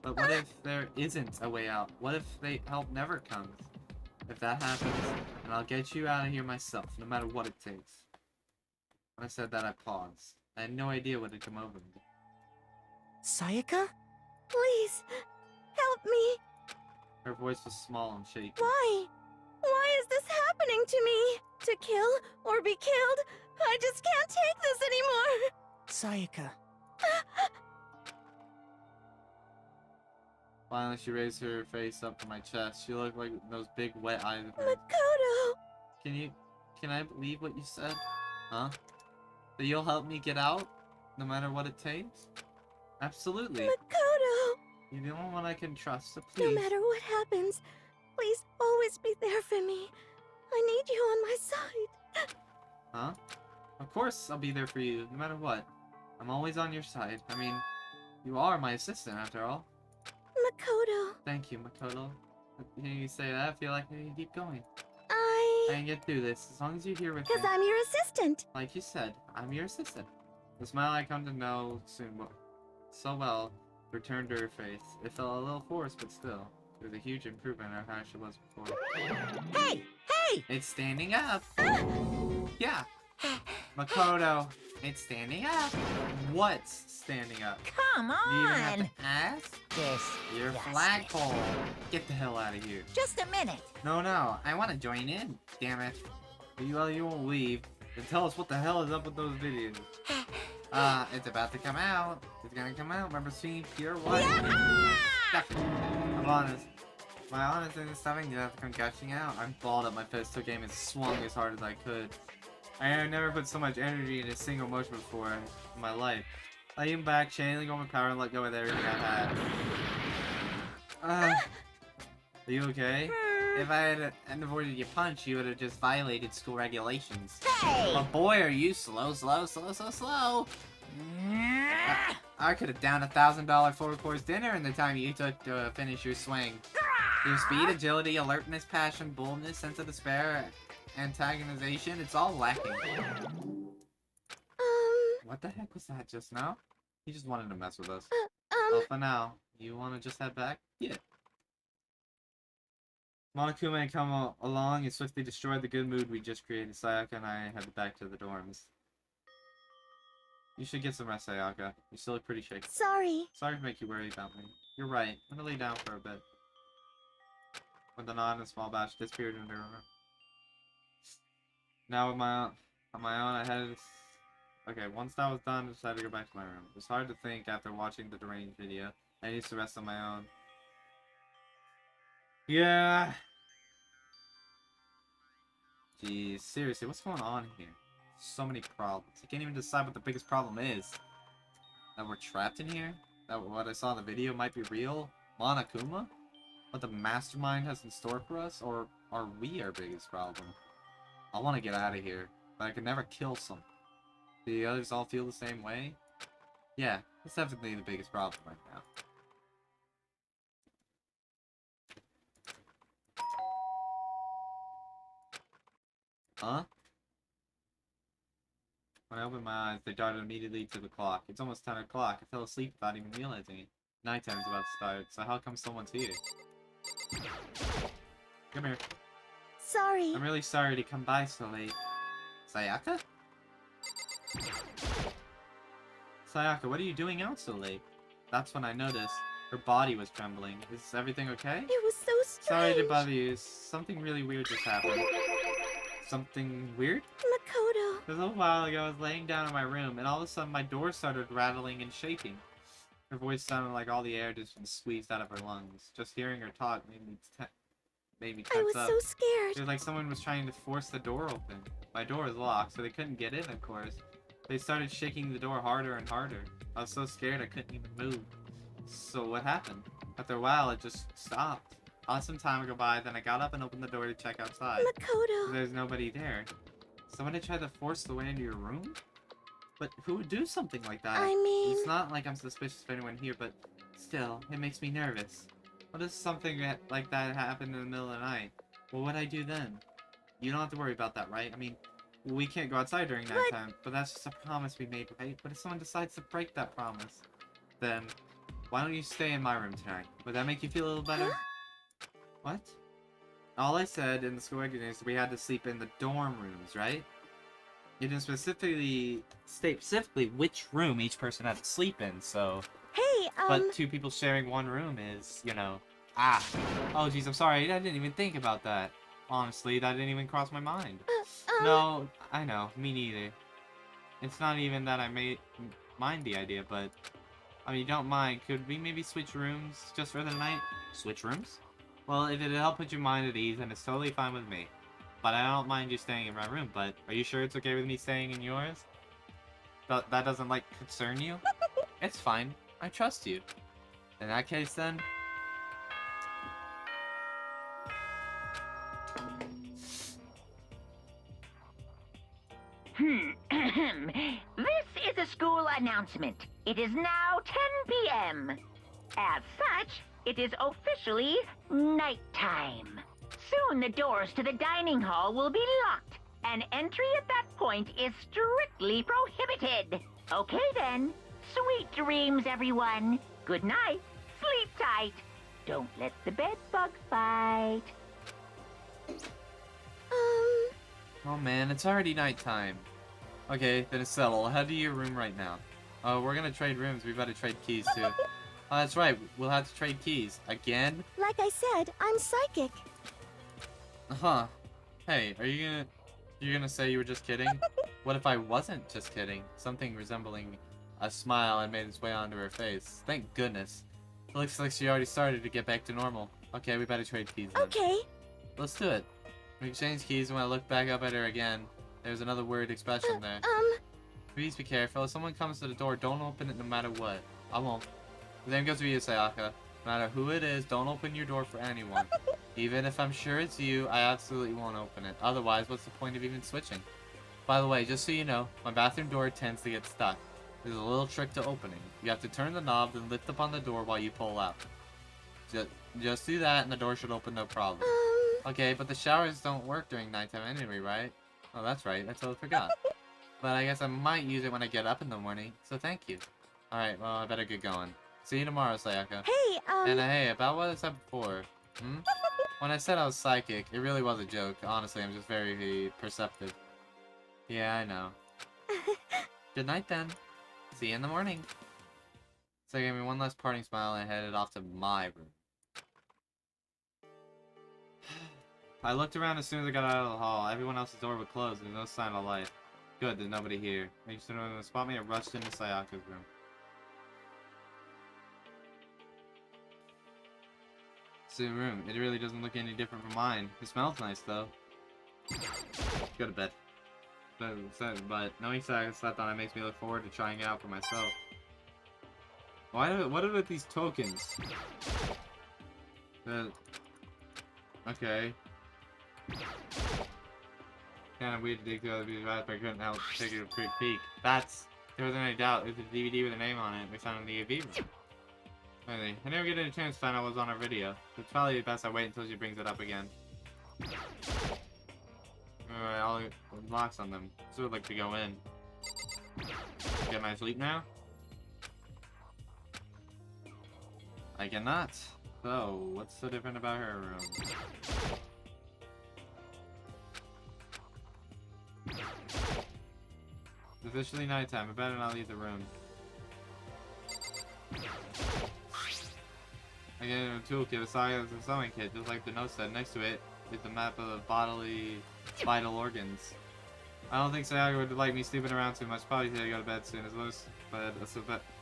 But what if there isn't a way out? What if help never comes? If that happens, then I'll get you out of here myself, no matter what it takes. When I said that, I paused. I had no idea what had come over me. Sayaka? Please, help me. Her voice was small and shaky. Why? Why is this happening to me? To kill or be killed? I just can't take this anymore. Sayaka. Finally, she raised her face up to my chest. She looked like those big wet eyes of hers. Makoto! Can I believe what you said? Huh? That you'll help me get out? No matter what it takes? Absolutely. Makoto! You're the only one I can trust, so please. No matter what happens, please always be there for me. I need you on my side. Huh? Of course I'll be there for you, no matter what. I'm always on your side. I mean, you are my assistant after all. Makoto. Thank you, Makoto. Hearing you say that, I feel like I can keep going. I can get through this, as long as you're here with me. Because I'm your assistant. Like you said, I'm your assistant. The smile I come to know so well returned to her face. It felt a little forced, but still. It was a huge improvement on how she was before. Hey! Hey! It's standing up! Yeah! Makoto, it's standing up! What's standing up? Come on! Do you even have to ask? Yes. You're yes. flagpole! Get the hell out of here. Just a minute. No, I want to join in. Damn it. You won't leave. Then tell us what the hell is up with those videos. It's about to come out. It's gonna come out. Remember seeing Pure White? Yeah! I'm honest. My honest in the stomach did have to come gushing out. I'm balled up my fist, took aim and swung as hard as I could. I have never put so much energy into a single motion before in my life. I leaned back, channeling all my power and let go of everything I had. Are you okay? If I had avoided your punch, you would have just violated school regulations. Hey! But boy, are you slow. I could have downed $1,000 4-course dinner in the time you took to finish your swing. Your speed, agility, alertness, passion, boldness, sense of despair, antagonization, it's all lacking. What the heck was that just now? He just wanted to mess with us. Well, for now, you want to just head back? Yeah. Monokuma had come along and swiftly destroyed the good mood we just created. Sayaka and I headed back to the dorms. You should get some rest, Sayaka. You still look pretty shaky. Sorry. Sorry to make you worry about me. You're right. I'm gonna lay down for a bit. With a nod and a small bash, disappeared into her room. Now on my own, I had... Okay, once that was done, I decided to go back to my room. It was hard to think after watching the deranged video. I needed to rest on my own. Yeah. Jeez, seriously, what's going on here? So many problems. I can't even decide what the biggest problem is. That we're trapped in here? That what I saw in the video might be real? Monokuma? What the mastermind has in store for us? Or are we our biggest problem? I want to get out of here, but I can never kill someone. Do the others all feel the same way? Yeah, that's definitely the biggest problem right now. Huh? When I opened my eyes, they darted immediately to the clock. It's almost 10 o'clock. I fell asleep without even realizing it. Nighttime's about to start, so how come someone's here? Come here. Sorry. I'm really sorry to come by so late. Sayaka? Sayaka, what are you doing out so late? That's when I noticed. Her body was trembling. Is everything okay? It was so strange. Sorry to bother you. Something really weird just happened. Something weird? Makoto. A little while ago, I was laying down in my room, and all of a sudden my door started rattling and shaking. Her voice sounded like all the air just been squeezed out of her lungs. Just hearing her talk made me tense I was up. so scared. It was like someone was trying to force the door open. My door was locked, so they couldn't get in, of course. They started shaking the door harder and harder. I was so scared I couldn't even move. So what happened? After a while, it just stopped. I let some time go by, then I got up and opened the door to check outside. Makoto. There's nobody there. Somebody tried to force the way into your room? But who would do something like that? I mean... It's not like I'm suspicious of anyone here, but still, it makes me nervous. What if something like that happened in the middle of the night? What would I do then? You don't have to worry about that, right? I mean, we can't go outside during that time, but that's just a promise we made, right? But if someone decides to break that promise, then why don't you stay in my room tonight? Would that make you feel a little better? Huh? What? All I said in the school is we had to sleep in the dorm rooms, right? You didn't specifically state which room each person had to sleep in, so... Hey, But two people sharing one room is, you know... Ah! Oh, jeez, I'm sorry, I didn't even think about that. Honestly, that didn't even cross my mind. No, I know, me neither. It's not even that I mind the idea, but... I mean, you don't mind, could we maybe switch rooms just for the night? Switch rooms? Well, if it'll help put your mind at ease, then it's totally fine with me. But I don't mind you staying in my room, but are you sure it's okay with me staying in yours? That doesn't, like, concern you? It's fine. I trust you. In that case, then... This is a school announcement. It is now 10 p.m. As such, it is officially nighttime. Soon the doors to the dining hall will be locked, and entry at that point is strictly prohibited. Okay then. Sweet dreams, everyone. Good night. Sleep tight. Don't let the bed bug fight. Oh man, it's already nighttime. Okay, then it's settled. Head to your room right now. We're gonna trade rooms. We better trade keys too. Oh, that's right. We'll have to trade keys. Again? Like I said, I'm psychic. Huh. Hey, you're gonna say you were just kidding? What if I wasn't just kidding? Something resembling a smile had made its way onto her face. Thank goodness. It looks like she already started to get back to normal. Okay, we better trade keys then. Okay. Let's do it. We exchange keys, and when I look back up at her again, there's another weird expression there. Please be careful. If someone comes to the door, don't open it no matter what. I won't. The same goes for you, Sayaka. No matter who it is, don't open your door for anyone. Even if I'm sure it's you, I absolutely won't open it. Otherwise, what's the point of even switching? By the way, just so you know, my bathroom door tends to get stuck. There's a little trick to opening. You have to turn the knob and lift up on the door while you pull out. Just do that and the door should open no problem. Okay, but the showers don't work during nighttime anyway, right? Oh, that's right. I totally forgot. But I guess I might use it when I get up in the morning, so thank you. Alright, well, I better get going. See you tomorrow, Sayaka. Hey, And hey, about what I said before. When I said I was psychic, it really was a joke. Honestly, I'm just very perceptive. Yeah, I know. Good night, then. See you in the morning. So I gave me one last parting smile and headed off to my room. I looked around as soon as I got out of the hall. Everyone else's door was closed. There's no sign of life. Good, there's nobody here. Make sure no one spot me. I rushed into Sayaka's room. Same room. It really doesn't look any different from mine. It smells nice, though. Go to bed. But knowing Sayaka slept on it makes me look forward to trying it out for myself. What are with these tokens? Okay. Kind of weird to dig through other people's eyes, but I couldn't help taking a quick peek. There wasn't any doubt. It was a DVD with a name on it. We found it in the AV room. Anyway, I never get a chance to find out what was on our video. It's probably best I wait until she brings it up again. Alright, all the locks on them. So I'd like to go in. Get my sleep now? I cannot. So, what's so different about her room? It's officially nighttime. I better not leave the room. I get a toolkit, a sewing kit, just like the note said. Next to it is the map of the bodily vital organs. I don't think Sayaka would like me sleeping around too much. Probably say I go to bed soon, but a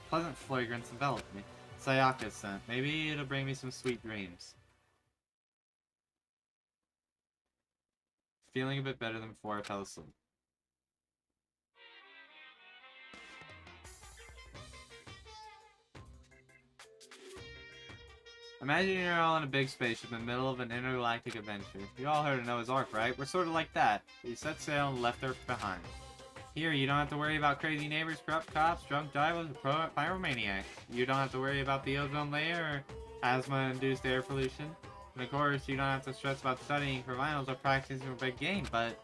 pleasant fragrance enveloped me. Sayaka's scent. Maybe it'll bring me some sweet dreams. Feeling a bit better than before I fell asleep. Imagine you're all in a big spaceship in the middle of an intergalactic adventure. You all heard of Noah's Ark, right? We're sort of like that. We set sail and left Earth behind. Here, you don't have to worry about crazy neighbors, corrupt cops, drunk divers, or pyromaniacs. You don't have to worry about the ozone layer or asthma-induced air pollution. And of course, you don't have to stress about studying for finals or practicing for a big game, but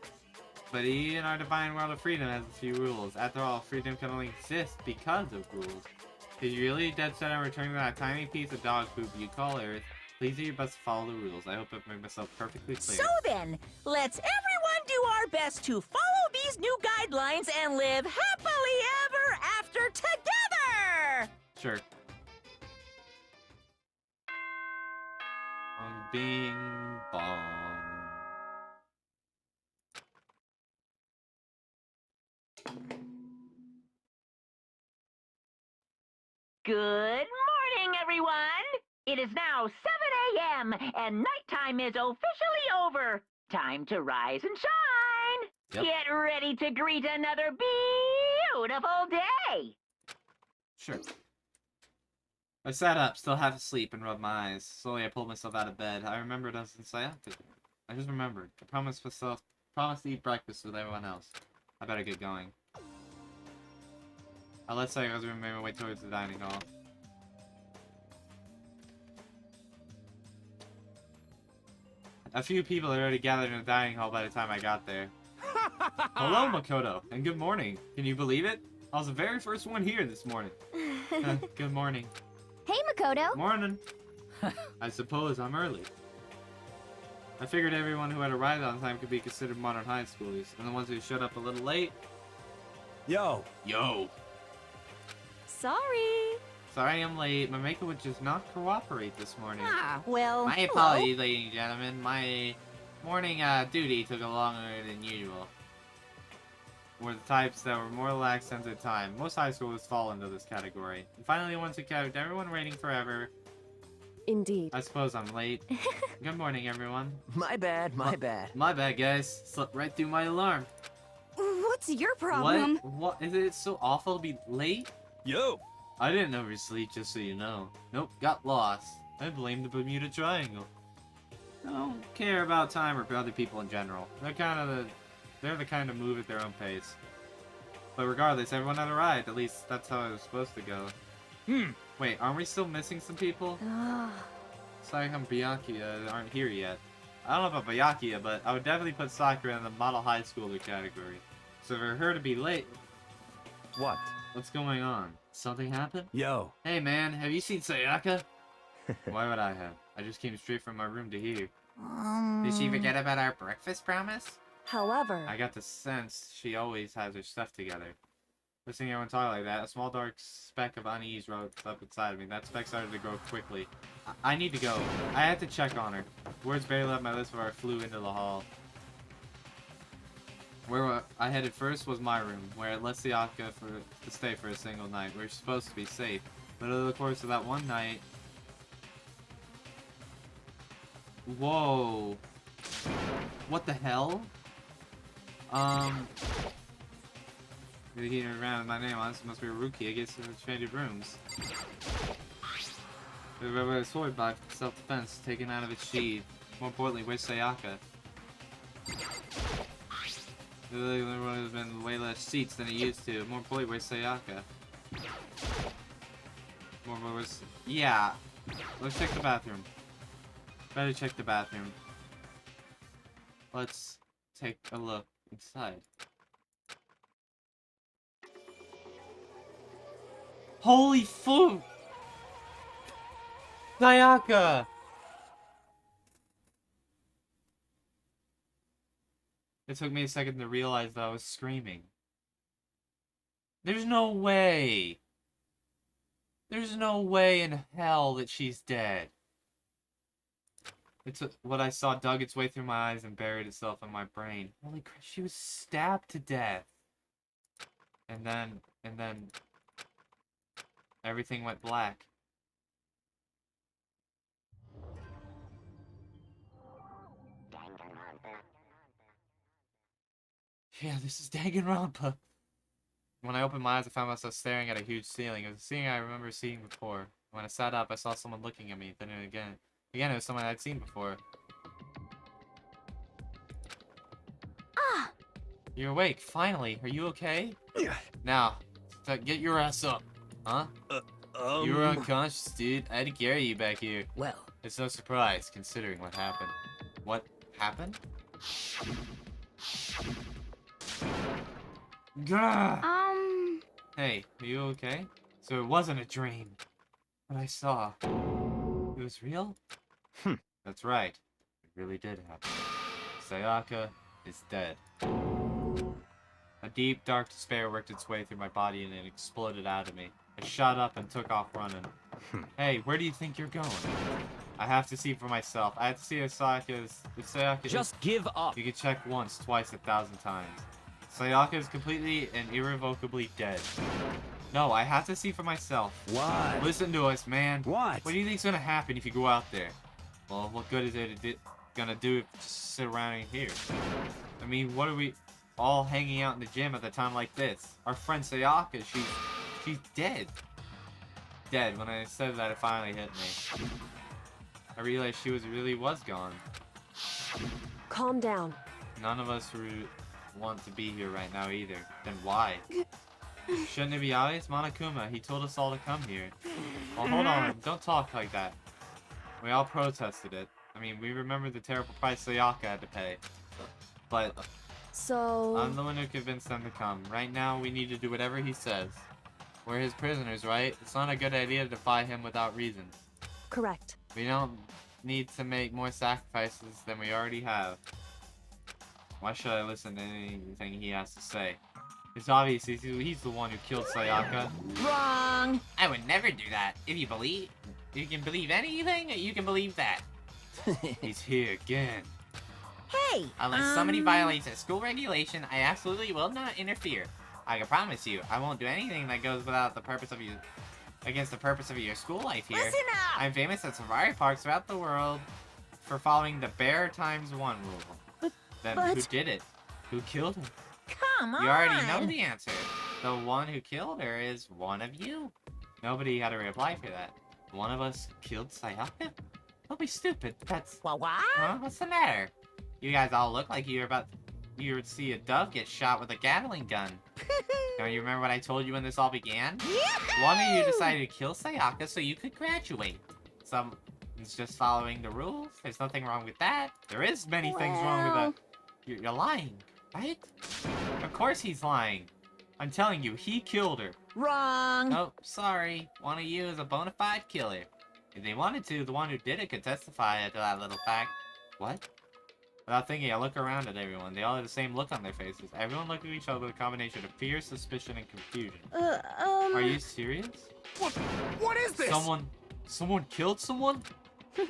even our divine world of freedom has a few rules. After all, freedom can only exist because of rules. If you're really dead set on returning to that tiny piece of dog poop you call Earth, please do your best to follow the rules. I hope I've made myself perfectly clear. So then, let's everyone do our best to follow these new guidelines and live happily ever after together! Sure. Bing bong. Good morning, everyone! It is now 7 a.m. and nighttime is officially over. Time to rise and shine! Yep. Get ready to greet another beautiful day! Sure. I sat up, still half asleep, and rubbed my eyes. Slowly, I pulled myself out of bed. I remembered I was in Sayaka. I just remembered. I promised to eat breakfast with everyone else. I better get going. I let Sayaka's room make my way towards the dining hall. A few people had already gathered in the dining hall by the time I got there. Hello, Makoto, and good morning. Can you believe it? I was the very first one here this morning. Good morning. Hey, Makoto. Morning. I suppose I'm early. I figured everyone who had arrived on time could be considered modern high schoolers, and the ones who showed up a little late... Yo. Yo. Sorry. Sorry I'm late. My makeup would just not cooperate this morning. Ah, well, My hello. apologies, ladies and gentlemen. My morning duty took longer than usual. Were the types that were more lax sense of time. Most high schoolers fall into this category. And finally, once who kept everyone waiting forever. Indeed. I suppose I'm late. Good morning, everyone. My bad, my bad. My bad, guys. Slept right through my alarm. What's your problem? What? Is it so awful to be late? Yo. I didn't oversleep, just so you know. Nope, got lost. I blame the Bermuda Triangle. I don't care about time or other people in general. They're the kind to move at their own pace. But regardless, everyone had arrived. At least that's how it was supposed to go. Wait, aren't we still missing some people? Sayaka and Byakuya aren't here yet. I don't know about Byakuya, but I would definitely put Sakura in the model high schooler category. So for her to be late... What? What's going on? Something happened? Yo. Hey man, have you seen Sayaka? Why would I have? I just came straight from my room to here. Did she forget about our breakfast promise? However... I got the sense she always has her stuff together. Listening to everyone talk like that, a small dark speck of unease rose up inside of me. That speck started to grow quickly. I need to go. I had to check on her. Words barely left my lips before I flew into the hall. Where I headed first was my room, where I let Sayaka to stay for a single night. We were supposed to be safe. But over the course of that one night... Whoa. What the hell? Getting around my name on this must be a rookie. I guess in the traded rooms. The rubber sword box for self-defense taken out of its sheath. More importantly, where's Sayaka? The room has been way less seats than it used to. More importantly, where's Sayaka? Yeah. Let's check the bathroom. Better check the bathroom. Let's take a look inside. Holy food! Sayaka! It took me a second to realize that I was screaming. There's no way! There's no way in hell that she's dead. It's what I saw dug its way through my eyes and buried itself in my brain. Holy crap, she was stabbed to death. And then... everything went black. Yeah, this is Danganronpa. When I opened my eyes, I found myself staring at a huge ceiling. It was a ceiling I remember seeing before. When I sat up, I saw someone looking at me. Then again, it was someone I'd seen before. Ah! You're awake, finally. Are you okay? Now, get your ass up. Huh? You were unconscious, dude. I had to carry you back here. Well, It's no surprise, considering what happened. What happened? Gah! Hey, are you okay? So it wasn't a dream. What I saw. It was real? That's right. It really did happen. Sayaka is dead. A deep, dark despair worked its way through my body and it exploded out of me. I shot up and took off running. Hey, where do you think you're going? I have to see for myself. I have to see if Sayaka Just give up. You can check once, twice, 1,000 times. Sayaka is completely and irrevocably dead. No, I have to see for myself. What? Listen to us, man. What? What do you think's gonna happen if you go out there? Well, what good is it gonna do if you just sit around in here? I mean, what are we all hanging out in the gym at a time like this? Our friend Sayaka, she's dead. Dead. When I said that, it finally hit me. I realized she really was gone. Calm down. None of us want to be here right now either. Then why? Shouldn't it be obvious? Monokuma, he told us all to come here. Well, hold on. Don't talk like that. We all protested it. I mean, we remember the terrible price Sayaka had to pay. But So... I'm the one who convinced them to come. Right now, we need to do whatever he says. We're his prisoners, right? It's not a good idea to defy him without reason. Correct. We don't need to make more sacrifices than we already have. Why should I listen to anything he has to say? It's obvious he's the one who killed Sayaka. wrong. I would never do that. If you can believe anything, you can believe that. He's here again. Hey, Unless somebody violates a school regulation, I absolutely will not interfere. I can promise you, I won't do anything that goes without the purpose of you, against the purpose of your school life here. Listen up! I'm famous at safari parks throughout the world for following the bear times one rule. Then who did it? Who killed him? Come on! You already know the answer. The one who killed her is one of you. Nobody had a reply for that. One of us killed Sayaka? Don't be stupid. That's... What? Huh? What's the matter? You guys all look like you would see a dove get shot with a Gatling gun. Don't you remember what I told you when this all began? One of you decided to kill Sayaka so you could graduate. It's just following the rules. There's nothing wrong with that. There is many things wrong with that. You're lying, right? Of course he's lying. I'm telling you, he killed her. Wrong. Oh, sorry. One of you is a bona fide killer. If they wanted to, the one who did it could testify to that little fact. What? Without thinking, I look around at everyone. They all have the same look on their faces. Everyone looked at each other with a combination of fear, suspicion, and confusion. Are you serious? What is this? Someone killed someone? It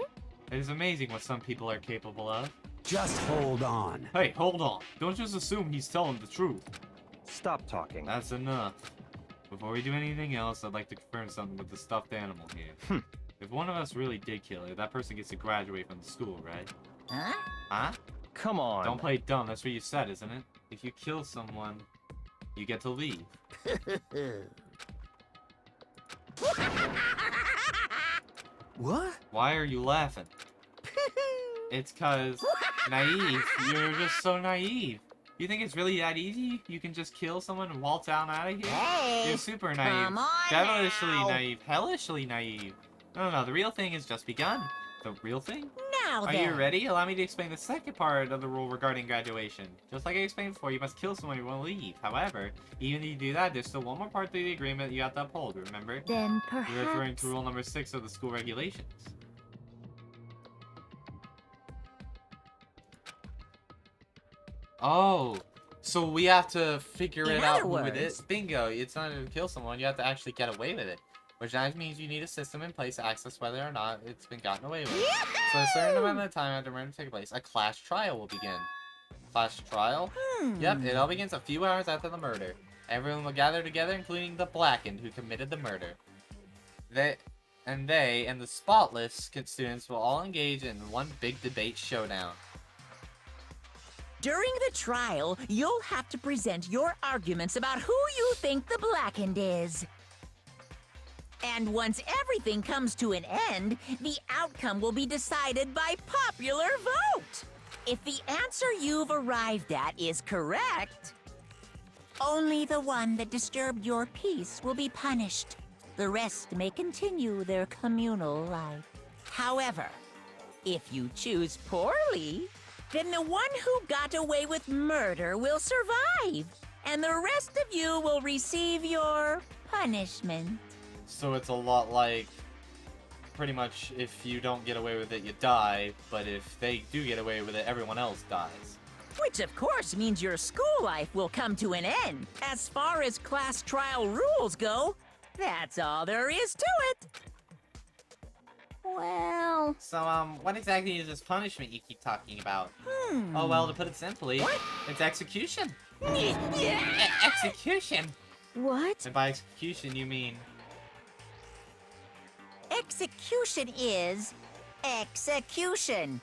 is amazing what some people are capable of. Just hold on. Hey, hold on. Don't just assume he's telling the truth. Stop talking. That's enough. Before we do anything else, I'd like to confirm something with the stuffed animal here. If one of us really did kill her, that person gets to graduate from the school, right? Huh? Huh? Come on. Don't play dumb, that's what you said, isn't it? If you kill someone, you get to leave. What? Why are you laughing? It's cause naive. You're just so naive. You think it's really that easy? You can just kill someone and waltz out of here? Hey, You're super naive. come on Devilishly now. naive. Hellishly naive. No, the real thing has just begun. The real thing? Now Are then. you ready? Allow me to explain the second part of the rule regarding graduation. Just like I explained before, you must kill someone you want to leave. However, even if you do that, there's still one more part to the agreement you have to uphold, remember? Then You're referring to perhaps... rule number 6 of the school regulations. Oh, so we have to figure In it out other with it. words- Bingo, it's not to kill someone, you have to actually get away with it. Which that means you need a system in place to access whether or not it's been gotten away with. So a certain amount of time after murder takes place, a class trial will begin. Class trial? Yep, it all begins a few hours after the murder. Everyone will gather together, including the blackened who committed the murder. They and the spotless students will all engage in one big debate showdown. During the trial, you'll have to present your arguments about who you think the blackened is. And once everything comes to an end, the outcome will be decided by popular vote. If the answer you've arrived at is correct, only the one that disturbed your peace will be punished. The rest may continue their communal life. However, if you choose poorly, then the one who got away with murder will survive, and the rest of you will receive your punishment. So it's a lot like, pretty much, if you don't get away with it, you die, but if they do get away with it, everyone else dies. Which of course means your school life will come to an end. As far as class trial rules go, that's all there is to it. Well... So, what exactly is this punishment you keep talking about? Oh, well, to put it simply, it's execution. Execution? What? And by execution, you mean... Execution is execution.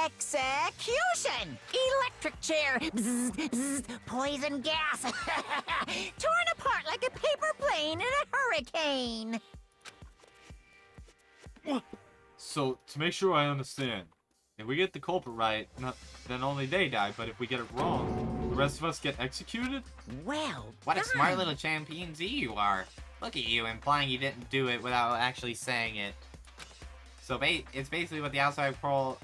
Execution! Electric chair! Bzz, bzz, poison gas! Torn apart like a paper plane in a hurricane! So, to make sure I understand, if we get the culprit right, then only they die, but if we get it wrong, the rest of us get executed? Well, What a done. smart little chimpanzee you are. Look at you, implying you didn't do it without actually saying it. So it's basically what the outside world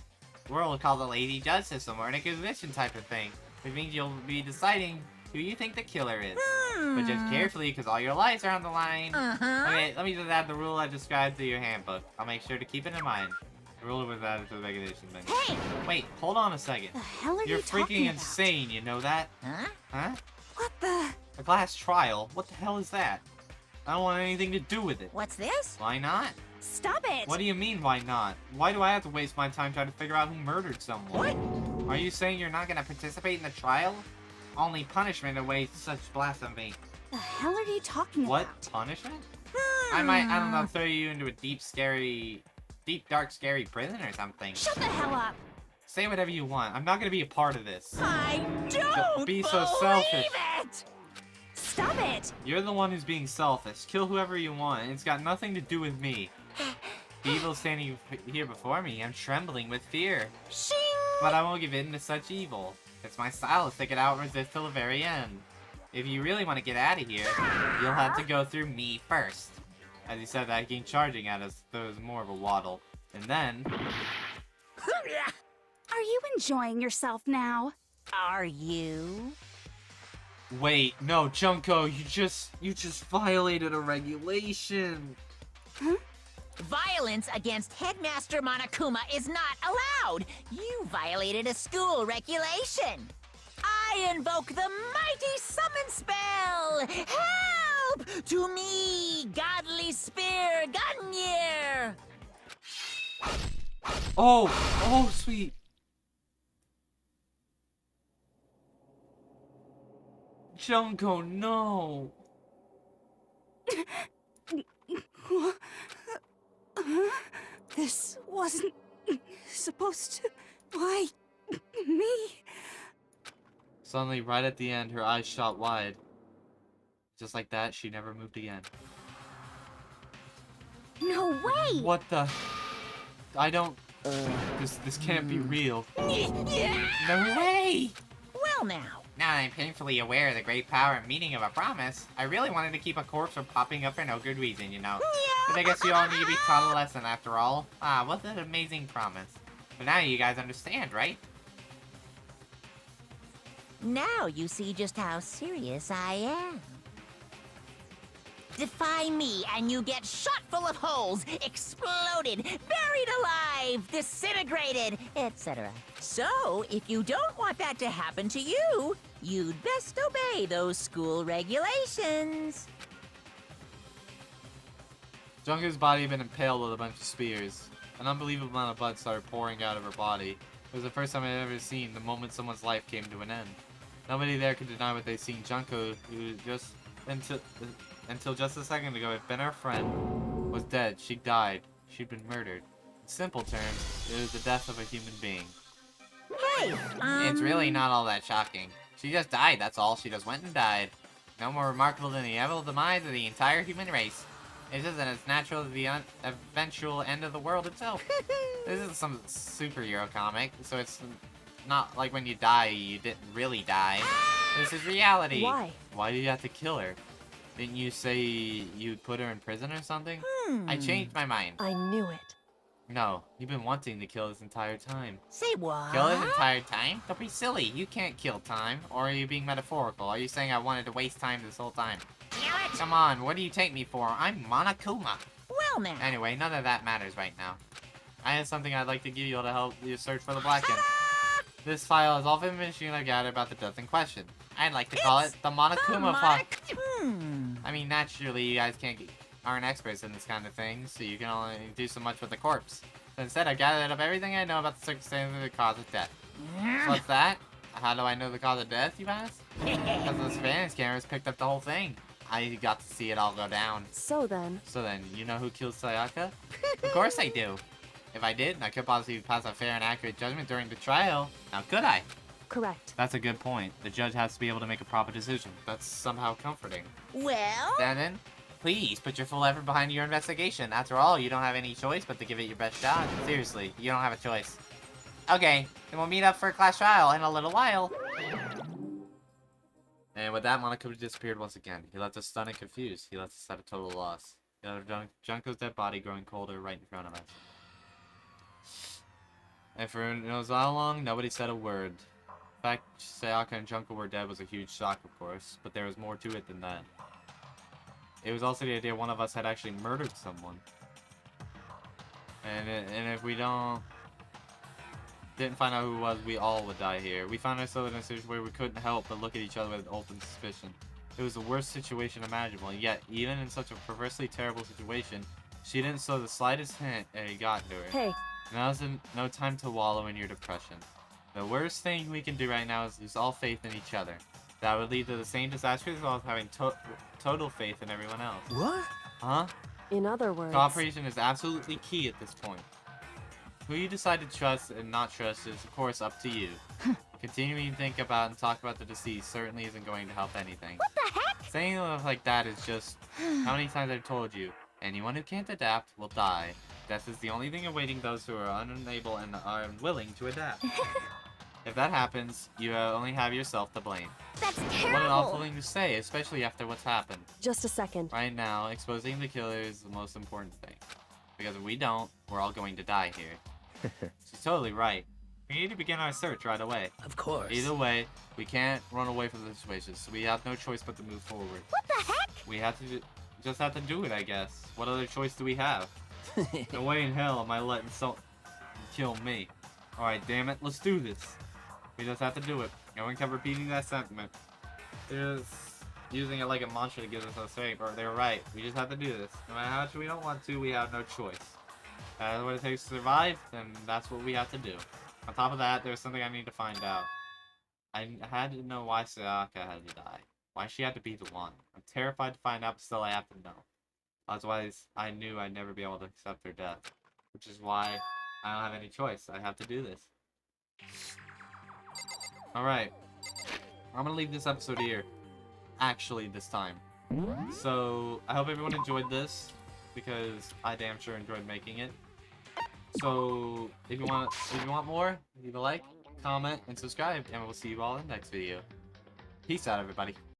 calls a lady judge system, or an inquisition type of thing. Which means you'll be deciding who you think the killer is. But just carefully, because all your lives are on the line. Okay, let me just add the rule I described to your handbook. I'll make sure to keep it in mind. The rule was added to the regulation menu. Hey! Wait, hold on a second. The hell are You're you freaking talking insane, you know that? Huh? Huh? What the... A class trial? What the hell is that? I don't want anything to do with it. What's this? Why not? Stop it! What do you mean, why not? Why do I have to waste my time trying to figure out who murdered someone? What? Are you saying you're not gonna participate in the trial? Only punishment awaits such blasphemy. The hell are you talking What? about? Punishment? I might, I don't know, throw you into a deep, dark, scary prison or something. Shut the hell up! Say whatever you want. I'm not gonna be a part of this. I don't be so believe selfish. it! Stop it! You're the one who's being selfish. Kill whoever you want. It's got nothing to do with me. The evil standing here before me. I'm trembling with fear. Shing! But I won't give in to such evil. It's my style to stick it out and resist till the very end. If you really want to get out of here, you'll have to go through me first. As he said that, he came charging at us, though it was more of a waddle. And then... Are you enjoying yourself now? Are you? Wait, no, Junko, you just violated a regulation. Huh? Violence against Headmaster Monokuma is not allowed! You violated a school regulation! I invoke the mighty summon spell! Help! To me, godly spear, Gunyear! Oh, sweet. Junko, no. This wasn't supposed to... Why? Me? Suddenly, right at the end, her eyes shot wide. Just like that, she never moved again. No way! What the? I don't... This can't be real. No way! Well now. Now that I'm painfully aware of the great power and meaning of a promise, I really wanted to keep a corpse from popping up for no good reason, you know. But I guess you all need to be taught a lesson after all. Ah, what an amazing promise. But now you guys understand, right? Now you see just how serious I am. Defy me and you get shot full of holes, exploded, buried alive, disintegrated, etc. So, if you don't want that to happen to you, you'd best obey those school regulations. Junko's body had been impaled with a bunch of spears. An unbelievable amount of blood started pouring out of her body. It was the first time I'd ever seen the moment someone's life came to an end. Nobody there could deny what they'd seen. Junko, who just until just a second ago had been our friend, was dead. She died. She'd been murdered. In simple terms, it was the death of a human being. Hey, It's really not all that shocking. She just died, that's all. She just went and died. No more remarkable than the inevitable demise of the entire human race. It's just as natural as the eventual end of the world itself. This isn't some superhero comic, so it's not like when you die, you didn't really die. This is reality. Why? Why did you have to kill her? Didn't you say you'd put her in prison or something? I changed my mind. I knew it. No, you've been wanting to kill this entire time. say what? Kill his entire time? Don't be silly. You can't kill time. Or are you being metaphorical? Are you saying I wanted to waste time this whole time? Come on, what do you take me for? I'm Monokuma. Well now. Anyway, none of that matters right now. I have something I'd like to give you to help you search for the Blackened. This file has all the information I've gathered about the death in question. I'd like to call it the Monokuma file. I mean, naturally, you guys aren't experts in this kind of thing, so you can only do so much with the corpse. So instead, I gathered up everything I know about the circumstances of the cause of death. So what's that? How do I know the cause of death, you ask? Because the surveillance cameras picked up the whole thing. I got to see it all go down. So then, you know who killed Sayaka? Of course I do. If I did, I could possibly pass a fair and accurate judgment during the trial. Now, could I? correct. That's a good point. The judge has to be able to make a proper decision. That's somehow comforting. Well? Then, please put your full effort behind your investigation. After all, you don't have any choice but to give it your best shot. Seriously, you don't have a choice. Okay, then we'll meet up for a class trial in a little while. And with that, Monokuma disappeared once again. He left us stunned and confused. He left us at a total loss. He left Junko's dead body growing colder right in front of us. And for who knows how long, nobody said a word. The fact Sayaka and Junko were dead was a huge shock, of course, but there was more to it than that. It was also the idea one of us had actually murdered someone. And if we didn't find out who it was, we all would die here. We found ourselves in a situation where we couldn't help but look at each other with open suspicion. It was the worst situation imaginable, yet even in such a perversely terrible situation, she didn't show the slightest hint it had gotten to her. Hey. Now's no time to wallow in your depression. The worst thing we can do right now is lose all faith in each other. That would lead to the same disastrous result of having total faith in everyone else. What? Huh? In other words, Cooperation is absolutely key at this point. Who you decide to trust and not trust is, of course, up to you. Continuing to think about and talk about the deceased certainly isn't going to help anything. What the heck? Saying stuff like that is just... How many times I've told you, anyone who can't adapt will die. Death is the only thing awaiting those who are unable and are unwilling to adapt. If that happens, you only have yourself to blame. That's What an terrible. awful thing to say, especially after what's happened. just a second. Right now, exposing the killer is the most important thing. Because if we don't, we're all going to die here. She's totally right. We need to begin our search right away. Of course. Either way, we can't run away from the situation, so we have no choice but to move forward. What the heck? We have to just have to do it, I guess. What other choice do we have? No way in hell am I letting someone kill me. Alright, damn it, let's do this. We just have to do it. No one kept repeating that sentiment. They're just using it like a mantra to give us a strength, or they're right. We just have to do this. No matter how much we don't want to, we have no choice. That's what it takes to survive, then that's what we have to do. On top of that, there's something I need to find out. I had to know why Sayaka had to die. Why she had to be the one. I'm terrified to find out, but still I have to know. Otherwise, I knew I'd never be able to accept her death. Which is why I don't have any choice. I have to do this. Alright. I'm gonna leave this episode here. Actually, this time. So, I hope everyone enjoyed this. Because I damn sure enjoyed making it. So, if you want more, leave a like, comment, and subscribe. And we'll see you all in the next video. Peace out, everybody.